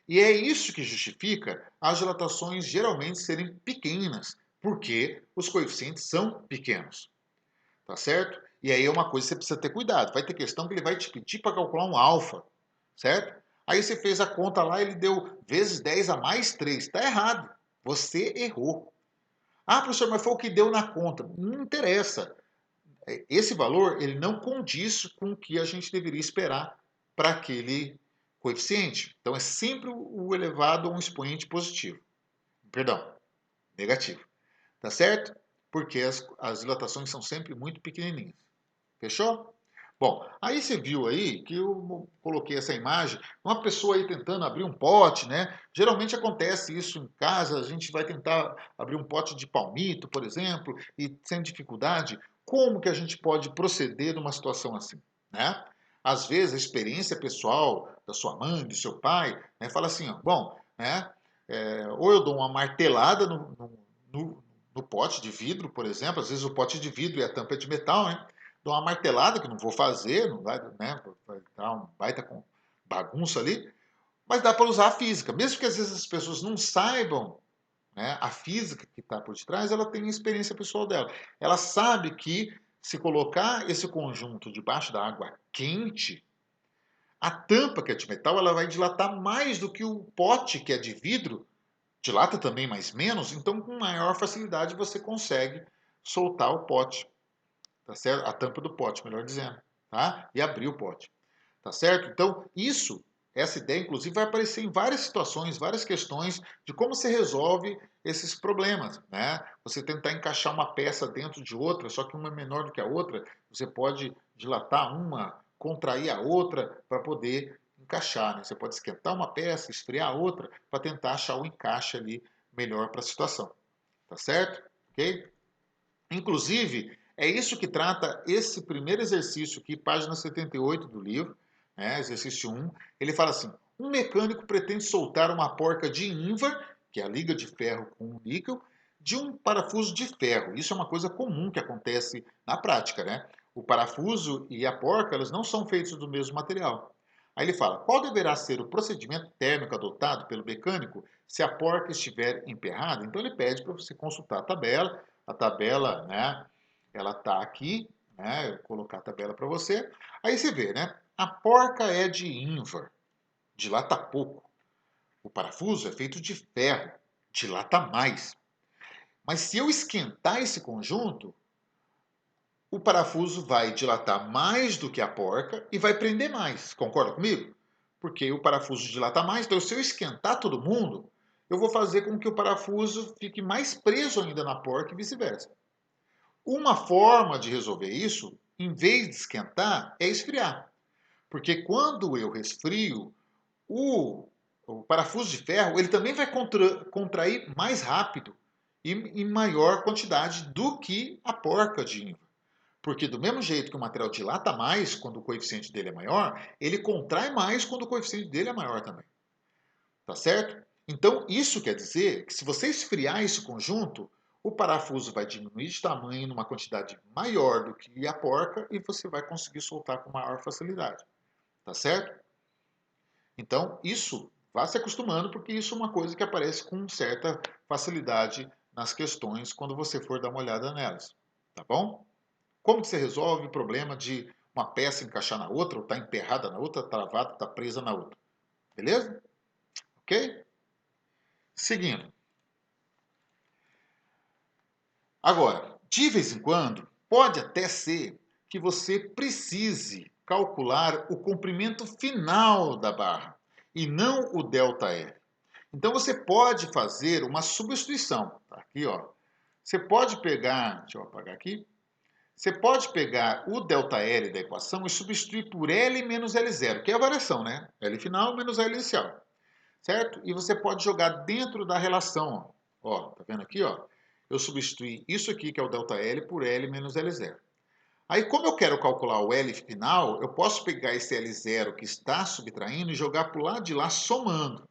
E é isso que justifica as dilatações geralmente serem pequenas, porque os coeficientes são pequenos. Tá certo? E aí é uma coisa que você precisa ter cuidado. Vai ter questão que ele vai te pedir para calcular um alfa, certo? Aí você fez a conta lá, ele deu vezes 10 a mais 3. Está errado. Você errou. Ah, professor, mas foi o que deu na conta. Não interessa. Esse valor, ele não condiz com o que a gente deveria esperar para aquele coeficiente. Então, é sempre o elevado a um expoente positivo. Perdão, negativo. Tá certo? Porque as dilatações são sempre muito pequenininhas. Fechou? Bom, aí você viu aí que eu coloquei essa imagem, uma pessoa aí tentando abrir um pote, né? Geralmente acontece isso em casa, a gente vai tentar abrir um pote de palmito, por exemplo, e sem dificuldade, como que a gente pode proceder numa situação assim, né? Às vezes a experiência pessoal da sua mãe, do seu pai, né, fala assim, ó, bom, né? Ou eu dou uma martelada no, no pote de vidro, por exemplo, às vezes o pote de vidro e a tampa é de metal, né? Dou uma martelada, que não vou fazer, não vai, né, vai dar um baita com bagunça ali, mas dá para usar a física. Mesmo que às vezes as pessoas não saibam, né, a física que está por detrás, ela tem a experiência pessoal dela. Ela sabe que se colocar esse conjunto debaixo da água quente, A tampa, que é de metal, ela vai dilatar mais do que o pote, que é de vidro, dilata também, mas menos, então com maior facilidade você consegue soltar o pote, tá certo? A tampa do pote, melhor dizendo, tá? E abrir o pote, tá certo? Então, essa ideia, inclusive, vai aparecer em várias situações, várias questões de como se resolve esses problemas, né? Você tentar encaixar uma peça dentro de outra, só que uma é menor do que a outra, você pode dilatar uma, contrair a outra para poder encaixar, né? Você pode esquentar uma peça, esfriar a outra para tentar achar o encaixe ali melhor para a situação, tá certo? Ok? Inclusive, é isso que trata esse primeiro exercício aqui, página 78 do livro, né, exercício 1. Ele fala assim: um mecânico pretende soltar uma porca de ímbar, que é a liga de ferro com níquel, de um parafuso de ferro. Isso é uma coisa comum que acontece na prática, né? O parafuso e a porca, elas não são feitos do mesmo material. Aí ele fala: qual deverá ser o procedimento térmico adotado pelo mecânico se a porca estiver emperrada? Então ele pede para você consultar a tabela. A tabela, né? Ela está aqui, né? Eu vou colocar a tabela para você. Aí você vê, né? A porca é de ímbar, dilata pouco. O parafuso é feito de ferro, dilata mais. Mas se eu esquentar esse conjunto, o parafuso vai dilatar mais do que a porca e vai prender mais. Concorda comigo? Porque o parafuso dilata mais, então se eu esquentar todo mundo, eu vou fazer com que o parafuso fique mais preso ainda na porca e vice-versa. Uma forma de resolver isso, em vez de esquentar, é esfriar. Porque quando eu resfrio, o parafuso de ferro ele também vai contrair mais rápido e em maior quantidade do que a porca de ímã. Porque do mesmo jeito que o material dilata mais quando o coeficiente dele é maior, ele contrai mais quando o coeficiente dele é maior também. Tá certo? Então, isso quer dizer que se você esfriar esse conjunto, o parafuso vai diminuir de tamanho numa quantidade maior do que a porca e você vai conseguir soltar com maior facilidade. Tá certo? Então, isso, vá se acostumando, porque isso é uma coisa que aparece com certa facilidade nas questões quando você for dar uma olhada nelas. Tá bom? Como que você resolve o problema de uma peça encaixar na outra, ou estar tá emperrada na outra, travada, está presa na outra? Beleza? Ok? Seguindo. Agora, de vez em quando, pode até ser que você precise calcular o comprimento final da barra e não o ΔL. Então você pode fazer uma substituição. Tá aqui, ó. Você pode pegar, deixa eu apagar aqui. Você pode pegar o ΔL da equação e substituir por L menos L0, que é a variação, né? L final menos L inicial, certo? E você pode jogar dentro da relação, ó, tá vendo aqui, ó? Eu substituí isso aqui, que é o ΔL, por L menos L0. Aí, como eu quero calcular o L final, eu posso pegar esse L0 que está subtraindo e jogar para o lado de lá somando,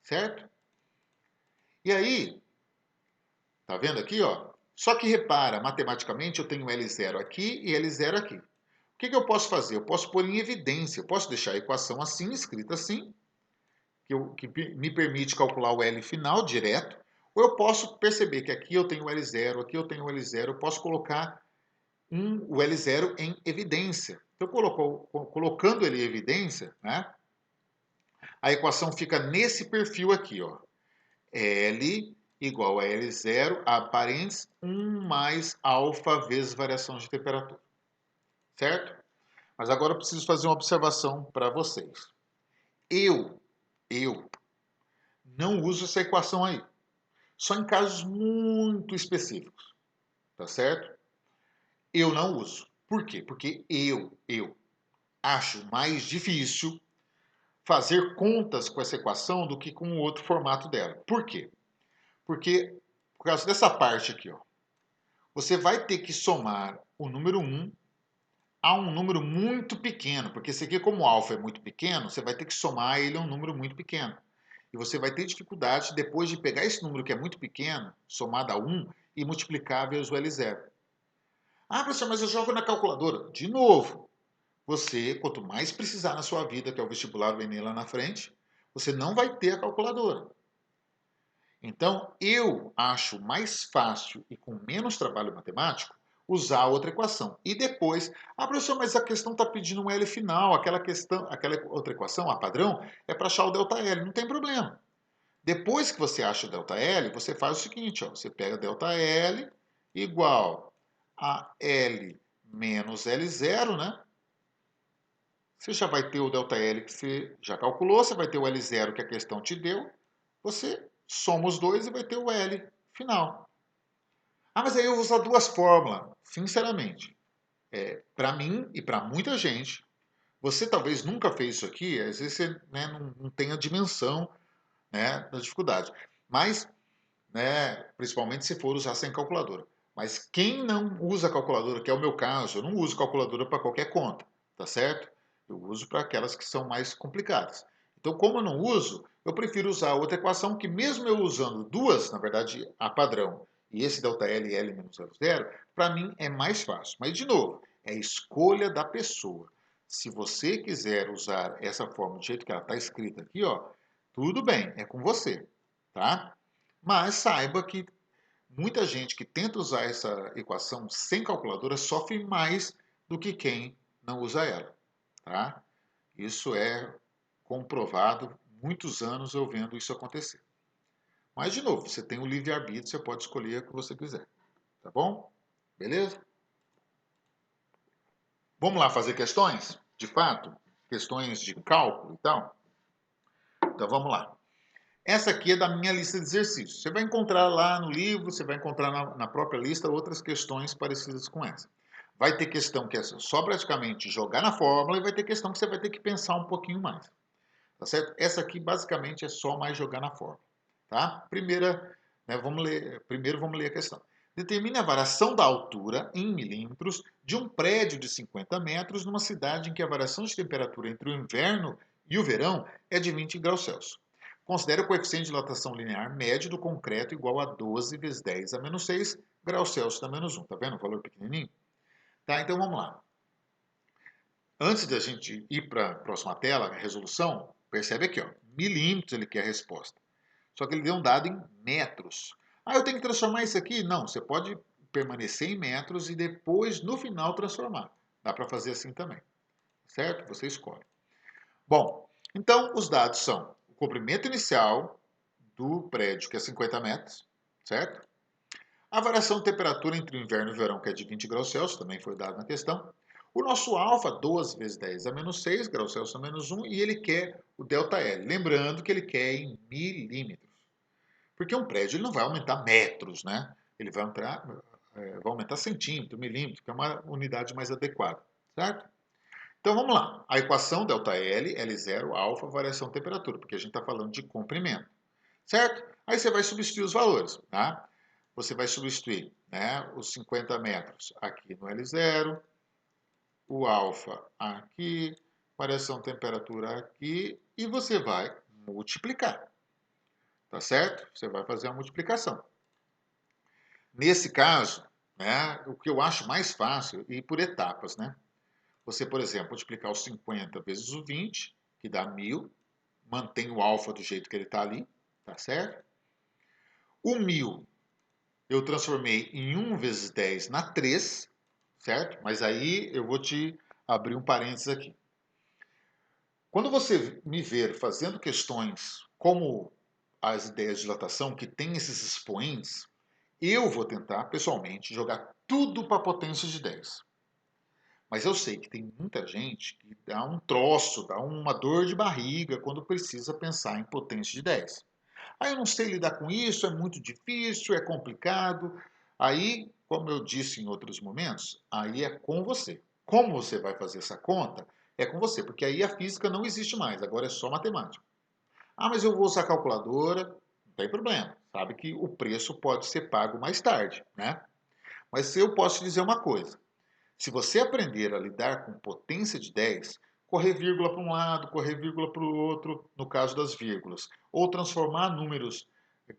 certo? E aí, tá vendo aqui, ó? Só que repara, matematicamente eu tenho L0 aqui e L0 aqui. O que eu posso fazer? Eu posso pôr em evidência, eu posso deixar a equação assim, escrita assim, que me permite calcular o L final direto, ou eu posso perceber que aqui eu tenho o L0, aqui eu tenho o L0, eu posso colocar o L0 em evidência. Então, colocando ele em evidência, né, a equação fica nesse perfil aqui, ó. L igual a L0, a parênteses, 1 mais alfa vezes variação de temperatura. Certo? Mas agora eu preciso fazer uma observação para vocês. Eu não uso essa equação aí. Só em casos muito específicos. Tá certo? Eu não uso. Por quê? Porque eu acho mais difícil fazer contas com essa equação do que com o outro formato dela. Por quê? Porque, por causa dessa parte aqui, ó, você vai ter que somar o número 1 a um número muito pequeno, porque esse aqui, como o alfa é muito pequeno, você vai ter que somar ele a um número muito pequeno. E você vai ter dificuldade depois de pegar esse número que é muito pequeno, somado a 1, e multiplicar vezes o L0. Ah, professor, mas eu jogo na calculadora. De novo, você, quanto mais precisar na sua vida, que é o vestibular do Enem lá na frente, você não vai ter a calculadora. Então, eu acho mais fácil e com menos trabalho matemático usar outra equação. E depois, professor, mas a questão está pedindo um L final, aquela outra equação, a padrão, é para achar o ΔL, não tem problema. Depois que você acha o ΔL, você faz o seguinte, ó, você pega ΔL igual a L menos L0, né? Você já vai ter o ΔL que você já calculou, você vai ter o L0 que a questão te deu, você soma os dois e vai ter o L final. Mas aí eu vou usar duas fórmulas. Sinceramente, para mim e para muita gente, você talvez nunca fez isso aqui, às vezes você, né, não tem a dimensão, né, da dificuldade. Mas, né, principalmente se for usar sem calculadora. Mas quem não usa calculadora, que é o meu caso, eu não uso calculadora para qualquer conta, tá certo? Eu uso para aquelas que são mais complicadas. Então, como eu não uso, eu prefiro usar outra equação que mesmo eu usando duas, na verdade, a padrão, e esse ΔL e L menos L0, para mim é mais fácil. Mas, de novo, é escolha da pessoa. Se você quiser usar essa forma do jeito que ela está escrita aqui, ó, tudo bem, é com você, tá? Mas saiba que muita gente que tenta usar essa equação sem calculadora sofre mais do que quem não usa ela, tá? Isso é comprovado, muitos anos eu vendo isso acontecer. Mas, de novo, você tem o livre-arbítrio, você pode escolher o que você quiser, tá bom? Beleza? Vamos lá fazer questões? De fato? Questões de cálculo e tal? Então, vamos lá. Essa aqui é da minha lista de exercícios. Você vai encontrar lá no livro, você vai encontrar na própria lista outras questões parecidas com essa. Vai ter questão que é só praticamente jogar na fórmula e vai ter questão que você vai ter que pensar um pouquinho mais. Tá certo? Essa aqui basicamente é só mais jogar na fórmula. Tá? Primeiro vamos ler a questão. Determine a variação da altura em milímetros de um prédio de 50 metros numa cidade em que a variação de temperatura entre o inverno e o verão é de 20 graus Celsius. Considere o coeficiente de dilatação linear médio do concreto igual a 12 vezes 10 a menos 6 graus Celsius a menos 1. Tá vendo o valor pequenininho? Tá, então vamos lá. Antes da gente ir para a próxima tela, a resolução, percebe aqui, ó, milímetros ele quer a resposta. Só que ele deu um dado em metros. Eu tenho que transformar isso aqui? Não, você pode permanecer em metros e depois, no final, transformar. Dá para fazer assim também, certo? Você escolhe. Bom, então os dados são o comprimento inicial do prédio, que é 50 metros, certo? A variação de temperatura entre o inverno e o verão, que é de 20 graus Celsius, também foi dado na questão. O nosso alfa, 12 vezes 10 a menos 6 graus Celsius a menos 1, e ele quer o ΔL. Lembrando que ele quer em milímetros. Porque um prédio ele não vai aumentar metros, né? Ele vai aumentar centímetro, milímetro, que é uma unidade mais adequada, certo? Então vamos lá. A equação ΔL, L0, alfa, variação de temperatura, porque a gente está falando de comprimento, certo? Aí você vai substituir os valores, tá? Você vai substituir, né, os 50 metros aqui no L0, o alfa aqui, variação de temperatura aqui, e você vai multiplicar, tá certo? Você vai fazer a multiplicação. Nesse caso, né, o que eu acho mais fácil é ir por etapas, né? Você, por exemplo, multiplicar os 50 vezes o 20, que dá 1000, mantém o alfa do jeito que ele está ali, tá certo? O 1000 eu transformei em 1 vezes 10 na 3, certo? Mas aí eu vou te abrir um parênteses aqui. Quando você me ver fazendo questões como as ideias de dilatação, que tem esses expoentes, eu vou tentar, pessoalmente, jogar tudo para a potência de 10. Mas eu sei que tem muita gente que dá um troço, dá uma dor de barriga quando precisa pensar em potência de 10. Aí eu não sei lidar com isso, é muito difícil, é complicado. Aí, como eu disse em outros momentos, aí é com você. Como você vai fazer essa conta, é com você, porque aí a física não existe mais, agora é só matemática. Mas eu vou usar calculadora, não tem problema. Sabe que o preço pode ser pago mais tarde, né? Mas eu posso te dizer uma coisa. Se você aprender a lidar com potência de 10, correr vírgula para um lado, correr vírgula para o outro, no caso das vírgulas, ou transformar números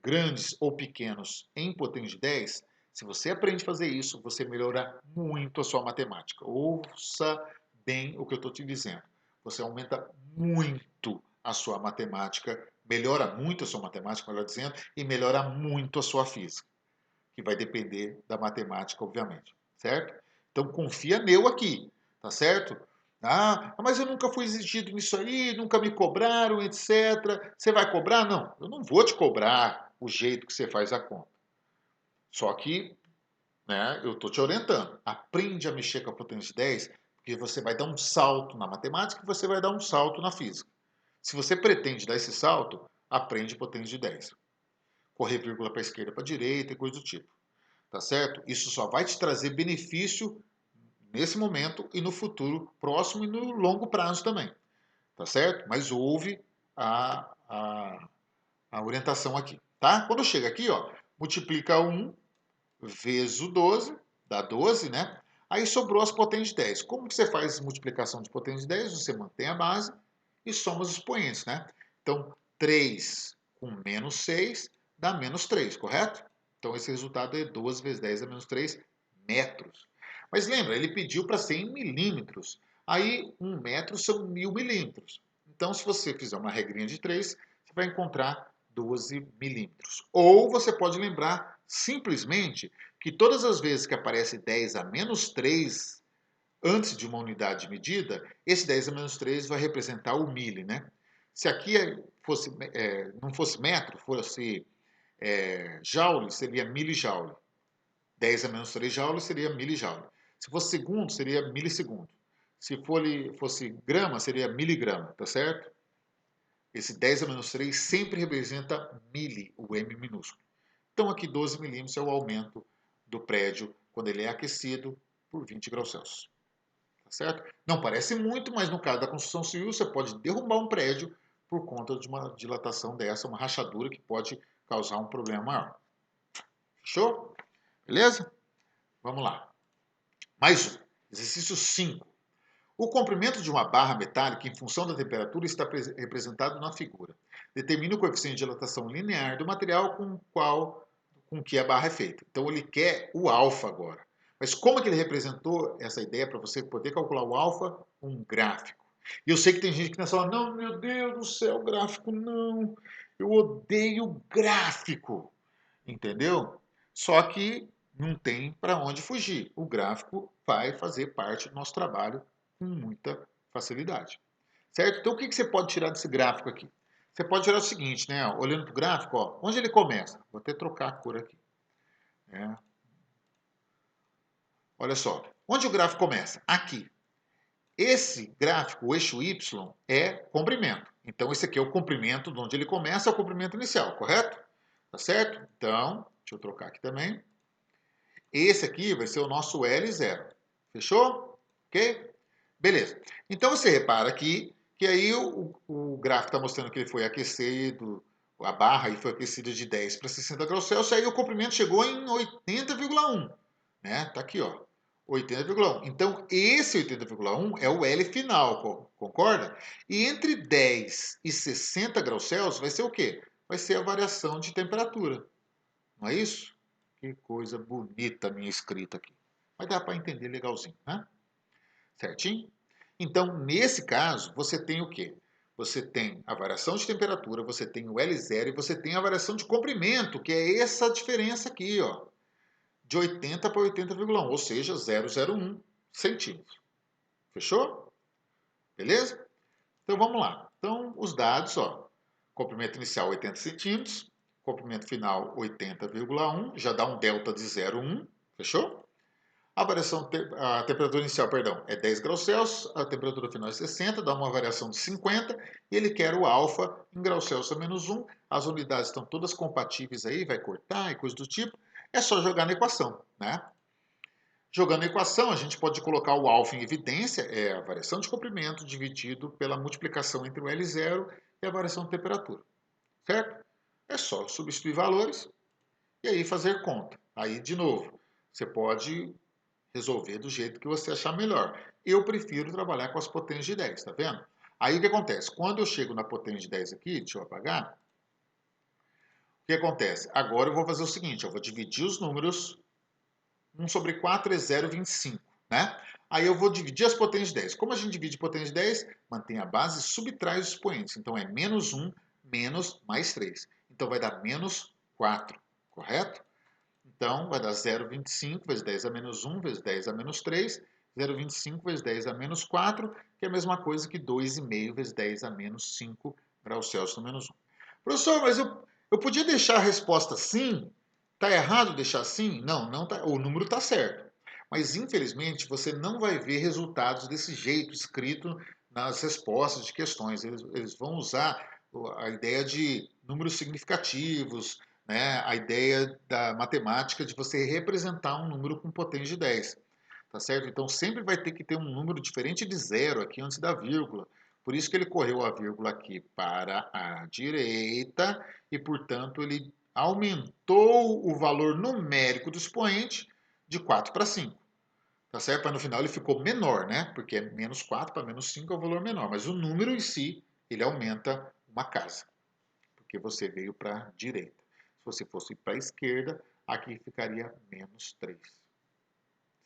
grandes ou pequenos em potência de 10, se você aprende a fazer isso, você melhora muito a sua matemática. Ouça bem o que eu estou te dizendo. Você aumenta muito a sua matemática, melhora muito a sua matemática, melhor dizendo, e melhora muito a sua física, que vai depender da matemática, obviamente. certo? Então confia nele aqui, tá certo? Ah, mas eu nunca fui exigido nisso aí, nunca me cobraram, etc. Você vai cobrar? Não, eu não vou te cobrar o jeito que você faz a conta. Só que, né, eu estou te orientando. Aprende a mexer com a potência de 10, porque você vai dar um salto na matemática e você vai dar um salto na física. Se você pretende dar esse salto, aprende potência de 10. Correr vírgula para a esquerda, para a direita e coisa do tipo. Tá certo? Isso só vai te trazer benefício nesse momento e no futuro próximo e no longo prazo também. Tá certo? Mas houve a orientação aqui. Tá? Quando chega aqui, ó, multiplica 1 vezes o 12, dá 12, né? Aí sobrou as potências de 10. Como que você faz multiplicação de potência de 10? Você mantém a base e soma os expoentes, né? Então, 3 com menos 6 dá menos 3, correto? Então, esse resultado é 12 vezes 10 é menos 3 metros. Mas lembra, ele pediu para ser em milímetros. Aí, 1 metro são 1000 milímetros. Então, se você fizer uma regrinha de 3, você vai encontrar 12 milímetros. Ou você pode lembrar simplesmente que todas as vezes que aparece 10 a menos 3 antes de uma unidade de medida, esse 10 a menos 3 vai representar o mili, né? Se aqui fosse, não fosse metro, fosse joule, seria milijoule. 10 a menos 3 joule seria milijoule. Se fosse segundo, seria milissegundo. Se fosse grama, seria miligrama, tá certo? Esse 10 a menos 3 sempre representa mili, o M minúsculo. Então aqui 12 milímetros é o aumento do prédio quando ele é aquecido por 20 graus Celsius. Tá certo? Não parece muito, mas no caso da construção civil você pode derrubar um prédio por conta de uma dilatação dessa, uma rachadura que pode causar um problema maior. Fechou? Beleza? Vamos lá. Mais um. Exercício 5. O comprimento de uma barra metálica em função da temperatura está representado na figura. Determine o coeficiente de dilatação linear do material com que a barra é feita. Então ele quer o alfa agora. Mas como é que ele representou essa ideia para você poder calcular o alfa? Um gráfico. E eu sei que tem gente que pensa, não, meu Deus do céu, gráfico não. Eu odeio gráfico. Entendeu? Só que não tem para onde fugir. O gráfico vai fazer parte do nosso trabalho com muita facilidade. Certo? Então o que você pode tirar desse gráfico aqui? Você pode tirar o seguinte, né? Olhando para o gráfico, ó, onde ele começa? Vou até trocar a cor aqui. Né? Olha só, onde o gráfico começa? Aqui. Esse gráfico, o eixo Y, é comprimento. Então, esse aqui é o comprimento, de onde ele começa, é o comprimento inicial, correto? Tá certo? Então, deixa eu trocar aqui também. Esse aqui vai ser o nosso L0. Fechou? Ok? Beleza. Então, você repara aqui que aí o gráfico está mostrando que ele foi aquecido, a barra aí foi aquecida de 10 para 60 graus Celsius, aí o comprimento chegou em 80,1. Né? Tá aqui, ó. 80,1. Então, esse 80,1 é o L final, concorda? E entre 10 e 60 graus Celsius vai ser o quê? Vai ser a variação de temperatura. Não é isso? Que coisa bonita a minha escrita aqui. Mas dá para entender legalzinho, né? Certinho? Então, nesse caso, você tem o quê? Você tem a variação de temperatura, você tem o L0 e você tem a variação de comprimento, que é essa diferença aqui, ó, de 80 para 80,1, ou seja, 0,01 centímetros. Fechou? Beleza? Então, vamos lá. Então, os dados, ó, comprimento inicial 80 centímetros, comprimento final 80,1, já dá um delta de 0,1, fechou? A temperatura inicial, perdão, é 10 graus Celsius, a temperatura final é 60, dá uma variação de 50, e ele quer o alfa em graus Celsius a menos 1, as unidades estão todas compatíveis aí, vai cortar e coisa do tipo, é só jogar na equação, né? Jogando na equação, a gente pode colocar o alfa em evidência, é a variação de comprimento dividido pela multiplicação entre o L0 e a variação de temperatura, certo? É só substituir valores e aí fazer conta. Aí, de novo, você pode resolver do jeito que você achar melhor. Eu prefiro trabalhar com as potências de 10, tá vendo? Aí o que acontece? Quando eu chego na potência de 10 aqui, deixa eu apagar, o que acontece? Agora eu vou fazer o seguinte, eu vou dividir os números, 1 sobre 4 é 0,25, né? Aí eu vou dividir as potências de 10. Como a gente divide potência de 10, mantém a base e subtrai os expoentes. Então é menos 1, menos mais 3. Então vai dar menos 4, correto? Então, vai dar 0,25 vezes 10 a menos 1 vezes 10 a menos 3, 0,25 vezes 10 a menos 4, que é a mesma coisa que 2,5 vezes 10 a menos 5 graus Celsius no menos 1. Professor, mas eu podia deixar a resposta assim? Está errado deixar assim? Não, não tá, o número está certo. Mas, infelizmente, você não vai ver resultados desse jeito escrito nas respostas de questões. Eles vão usar a ideia de números significativos, né? A ideia da matemática de você representar um número com potência de 10. Tá certo? Então sempre vai ter que ter um número diferente de zero aqui antes da vírgula. Por isso que ele correu a vírgula aqui para a direita e, portanto, ele aumentou o valor numérico do expoente de 4 para 5. Tá certo? Para no final ele ficou menor, né? Porque é menos 4 para menos 5 é o valor menor. Mas o número em si, ele aumenta uma casa. Porque você veio para a direita. Se você fosse para a esquerda, aqui ficaria menos 3.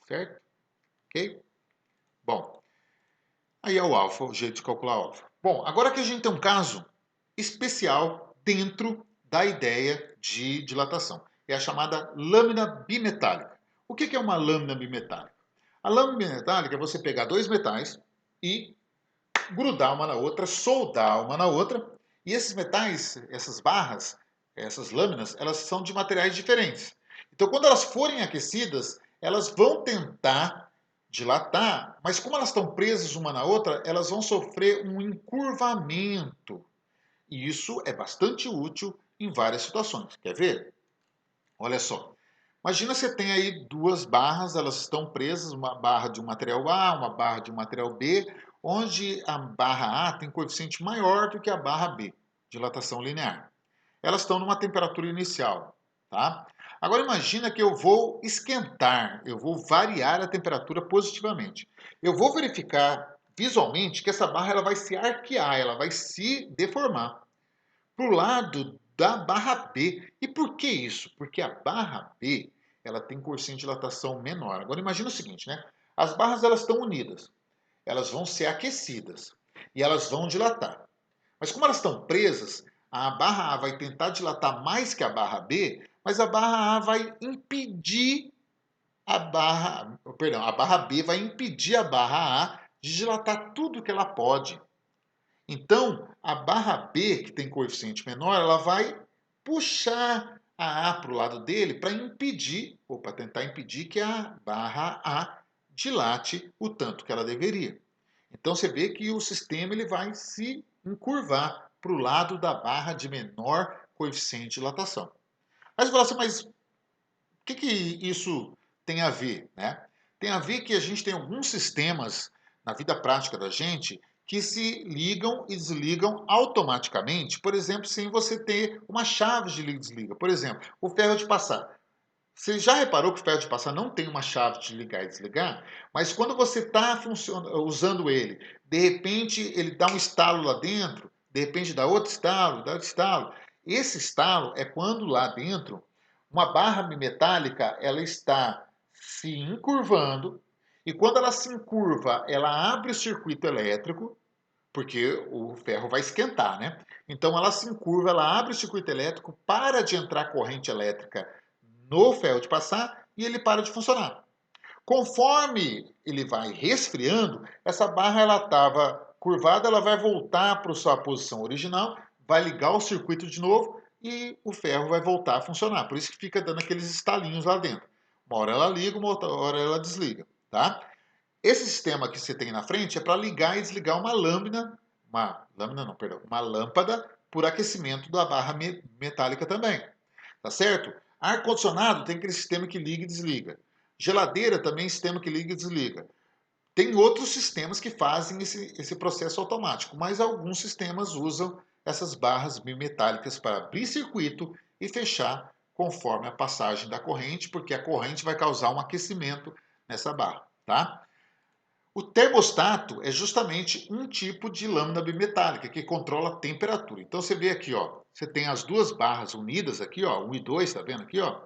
Certo? Ok? Bom, aí é o alfa, o jeito de calcular alfa. Bom, agora que a gente tem um caso especial dentro da ideia de dilatação. É a chamada lâmina bimetálica. O que é uma lâmina bimetálica? A lâmina bimetálica é você pegar dois metais e grudar uma na outra, soldar uma na outra. E esses metais, essas barras, essas lâminas, elas são de materiais diferentes. Então, quando elas forem aquecidas, elas vão tentar dilatar, mas como elas estão presas uma na outra, elas vão sofrer um encurvamento. E isso é bastante útil em várias situações. Quer ver? Olha só. Imagina você tem aí duas barras, elas estão presas, uma barra de um material A, uma barra de um material B, onde a barra A tem coeficiente maior do que a barra B, dilatação linear. Elas estão numa temperatura inicial, tá? Agora imagina que eu vou esquentar, eu vou variar a temperatura positivamente. Eu vou verificar visualmente que essa barra ela vai se arquear, ela vai se deformar para o lado da barra B. E por que isso? Porque a barra B ela tem coeficiente de dilatação menor. Agora imagina o seguinte, né? As barras elas estão unidas, elas vão ser aquecidas e elas vão dilatar. Mas como elas estão presas, a barra A vai tentar dilatar mais que a barra B, mas a barra A vai impedir a barra B vai impedir a barra A de dilatar tudo que ela pode. Então, a barra B, que tem coeficiente menor, ela vai puxar a A para o lado dele para impedir, ou para tentar impedir que a barra A dilate o tanto que ela deveria. Então, você vê que o sistema ele vai se encurvar para o lado da barra de menor coeficiente de dilatação. Aí você fala assim, mas o que isso tem a ver, né? Tem a ver que a gente tem alguns sistemas na vida prática da gente que se ligam e desligam automaticamente, por exemplo, sem você ter uma chave de liga e desliga. Por exemplo, o ferro de passar. Você já reparou que o ferro de passar não tem uma chave de ligar e desligar? Mas quando você está usando ele, de repente ele dá um estalo lá dentro, de repente dá outro estalo, dá outro estalo. Esse estalo é quando lá dentro uma barra metálica ela está se encurvando e quando ela se encurva, ela abre o circuito elétrico, porque o ferro vai esquentar, né? Então ela se encurva, ela abre o circuito elétrico, para de entrar corrente elétrica no ferro de passar e ele para de funcionar. Conforme ele vai resfriando, essa barra ela estava curvada, ela vai voltar para a sua posição original, vai ligar o circuito de novo e o ferro vai voltar a funcionar. Por isso que fica dando aqueles estalinhos lá dentro. Uma hora ela liga, uma outra hora ela desliga, tá? Esse sistema que você tem na frente é para ligar e desligar uma lâmpada por aquecimento da barra metálica também, tá certo? Ar-condicionado tem aquele sistema que liga e desliga. Geladeira também sistema que liga e desliga. Tem outros sistemas que fazem esse processo automático, mas alguns sistemas usam essas barras bimetálicas para abrir circuito e fechar conforme a passagem da corrente, porque a corrente vai causar um aquecimento nessa barra, tá? O termostato é justamente um tipo de lâmina bimetálica que controla a temperatura. Então você vê aqui, ó, você tem as duas barras unidas aqui, ó, 1 e 2, tá vendo aqui, ó?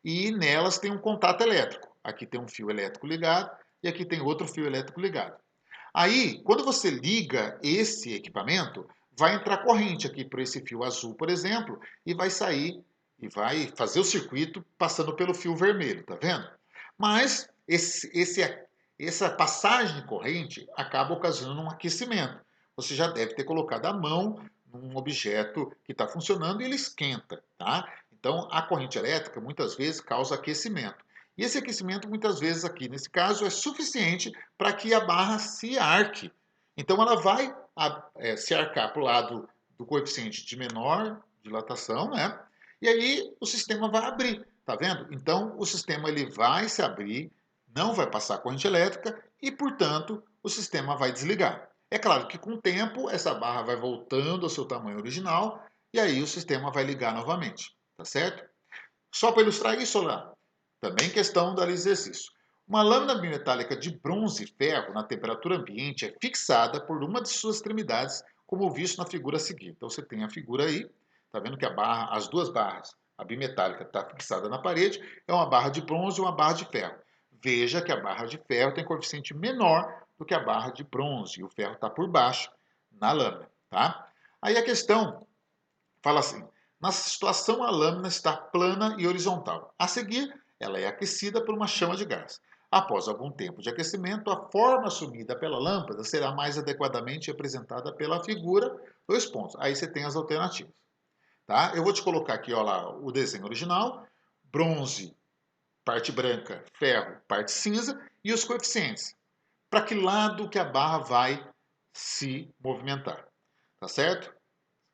E nelas tem um contato elétrico. Aqui tem um fio elétrico ligado e aqui tem outro fio elétrico ligado. Aí, quando você liga esse equipamento, vai entrar corrente aqui por esse fio azul, por exemplo, e vai sair e vai fazer o circuito passando pelo fio vermelho, tá vendo? Mas essa passagem de corrente acaba ocasionando um aquecimento. Você já deve ter colocado a mão num objeto que está funcionando e ele esquenta, tá? Então, a corrente elétrica muitas vezes causa aquecimento. E esse aquecimento, muitas vezes, aqui nesse caso, é suficiente para que a barra se arque. Então, ela vai se arcar para o lado do coeficiente de menor dilatação, né? E aí o sistema vai abrir, tá vendo? Então, o sistema ele vai se abrir, não vai passar corrente elétrica e, portanto, o sistema vai desligar. É claro que com o tempo essa barra vai voltando ao seu tamanho original e aí o sistema vai ligar novamente, tá certo? Só para ilustrar isso, lá, também questão do exercício. Uma lâmina bimetálica de bronze e ferro na temperatura ambiente é fixada por uma de suas extremidades, como visto na figura a seguir. Então você tem a figura aí, tá vendo que a barra, as duas barras, a bimetálica está fixada na parede, é uma barra de bronze e uma barra de ferro. Veja que a barra de ferro tem coeficiente menor do que a barra de bronze, e o ferro está por baixo na lâmina, tá? Aí a questão fala assim: na situação, a lâmina está plana e horizontal. A seguir, ela é aquecida por uma chama de gás. Após algum tempo de aquecimento, a forma assumida pela lâmpada será mais adequadamente representada pela figura. Dois pontos. Aí você tem as alternativas. Tá? Eu vou te colocar aqui ó, lá, o desenho original: bronze, parte branca, ferro, parte cinza, e os coeficientes. Para que lado que a barra vai se movimentar? Tá certo?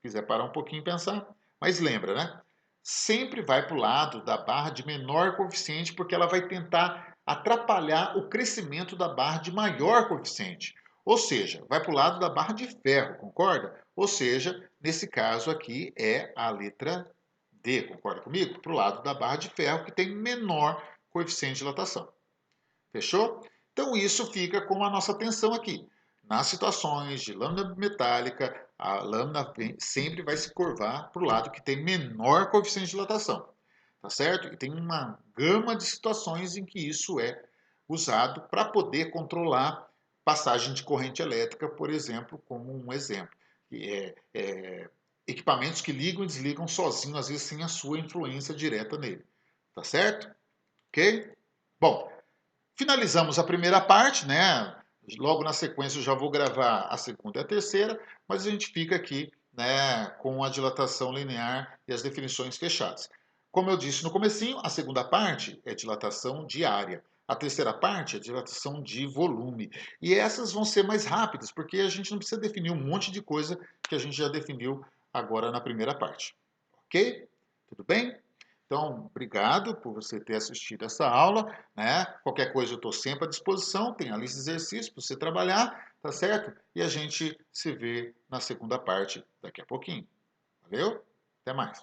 Quiser parar um pouquinho e pensar. Mas lembra, né? Sempre vai para o lado da barra de menor coeficiente, porque ela vai tentar atrapalhar o crescimento da barra de maior coeficiente. Ou seja, vai para o lado da barra de ferro, concorda? Ou seja, nesse caso aqui é a letra D, concorda comigo? Para o lado da barra de ferro, que tem menor coeficiente de dilatação. Fechou? Então isso fica com a nossa atenção aqui. Nas situações de lâmina metálica, a lâmina sempre vai se curvar para o lado que tem menor coeficiente de dilatação. Tá certo? E tem uma gama de situações em que isso é usado para poder controlar passagem de corrente elétrica, por exemplo, como um exemplo. Equipamentos que ligam e desligam sozinhos, às vezes sem a sua influência direta nele. Tá certo? Ok? Bom, finalizamos a primeira parte, né? Logo na sequência eu já vou gravar a segunda e a terceira, mas a gente fica aqui, né, com a dilatação linear e as definições fechadas. Como eu disse no comecinho, a segunda parte é dilatação de área. A terceira parte é dilatação de volume. E essas vão ser mais rápidas, porque a gente não precisa definir um monte de coisa que a gente já definiu agora na primeira parte. Ok? Tudo bem? Então, obrigado por você ter assistido essa aula, né? Qualquer coisa eu estou sempre à disposição, tem a lista de exercícios para você trabalhar, tá certo? E a gente se vê na segunda parte daqui a pouquinho. Valeu? Até mais.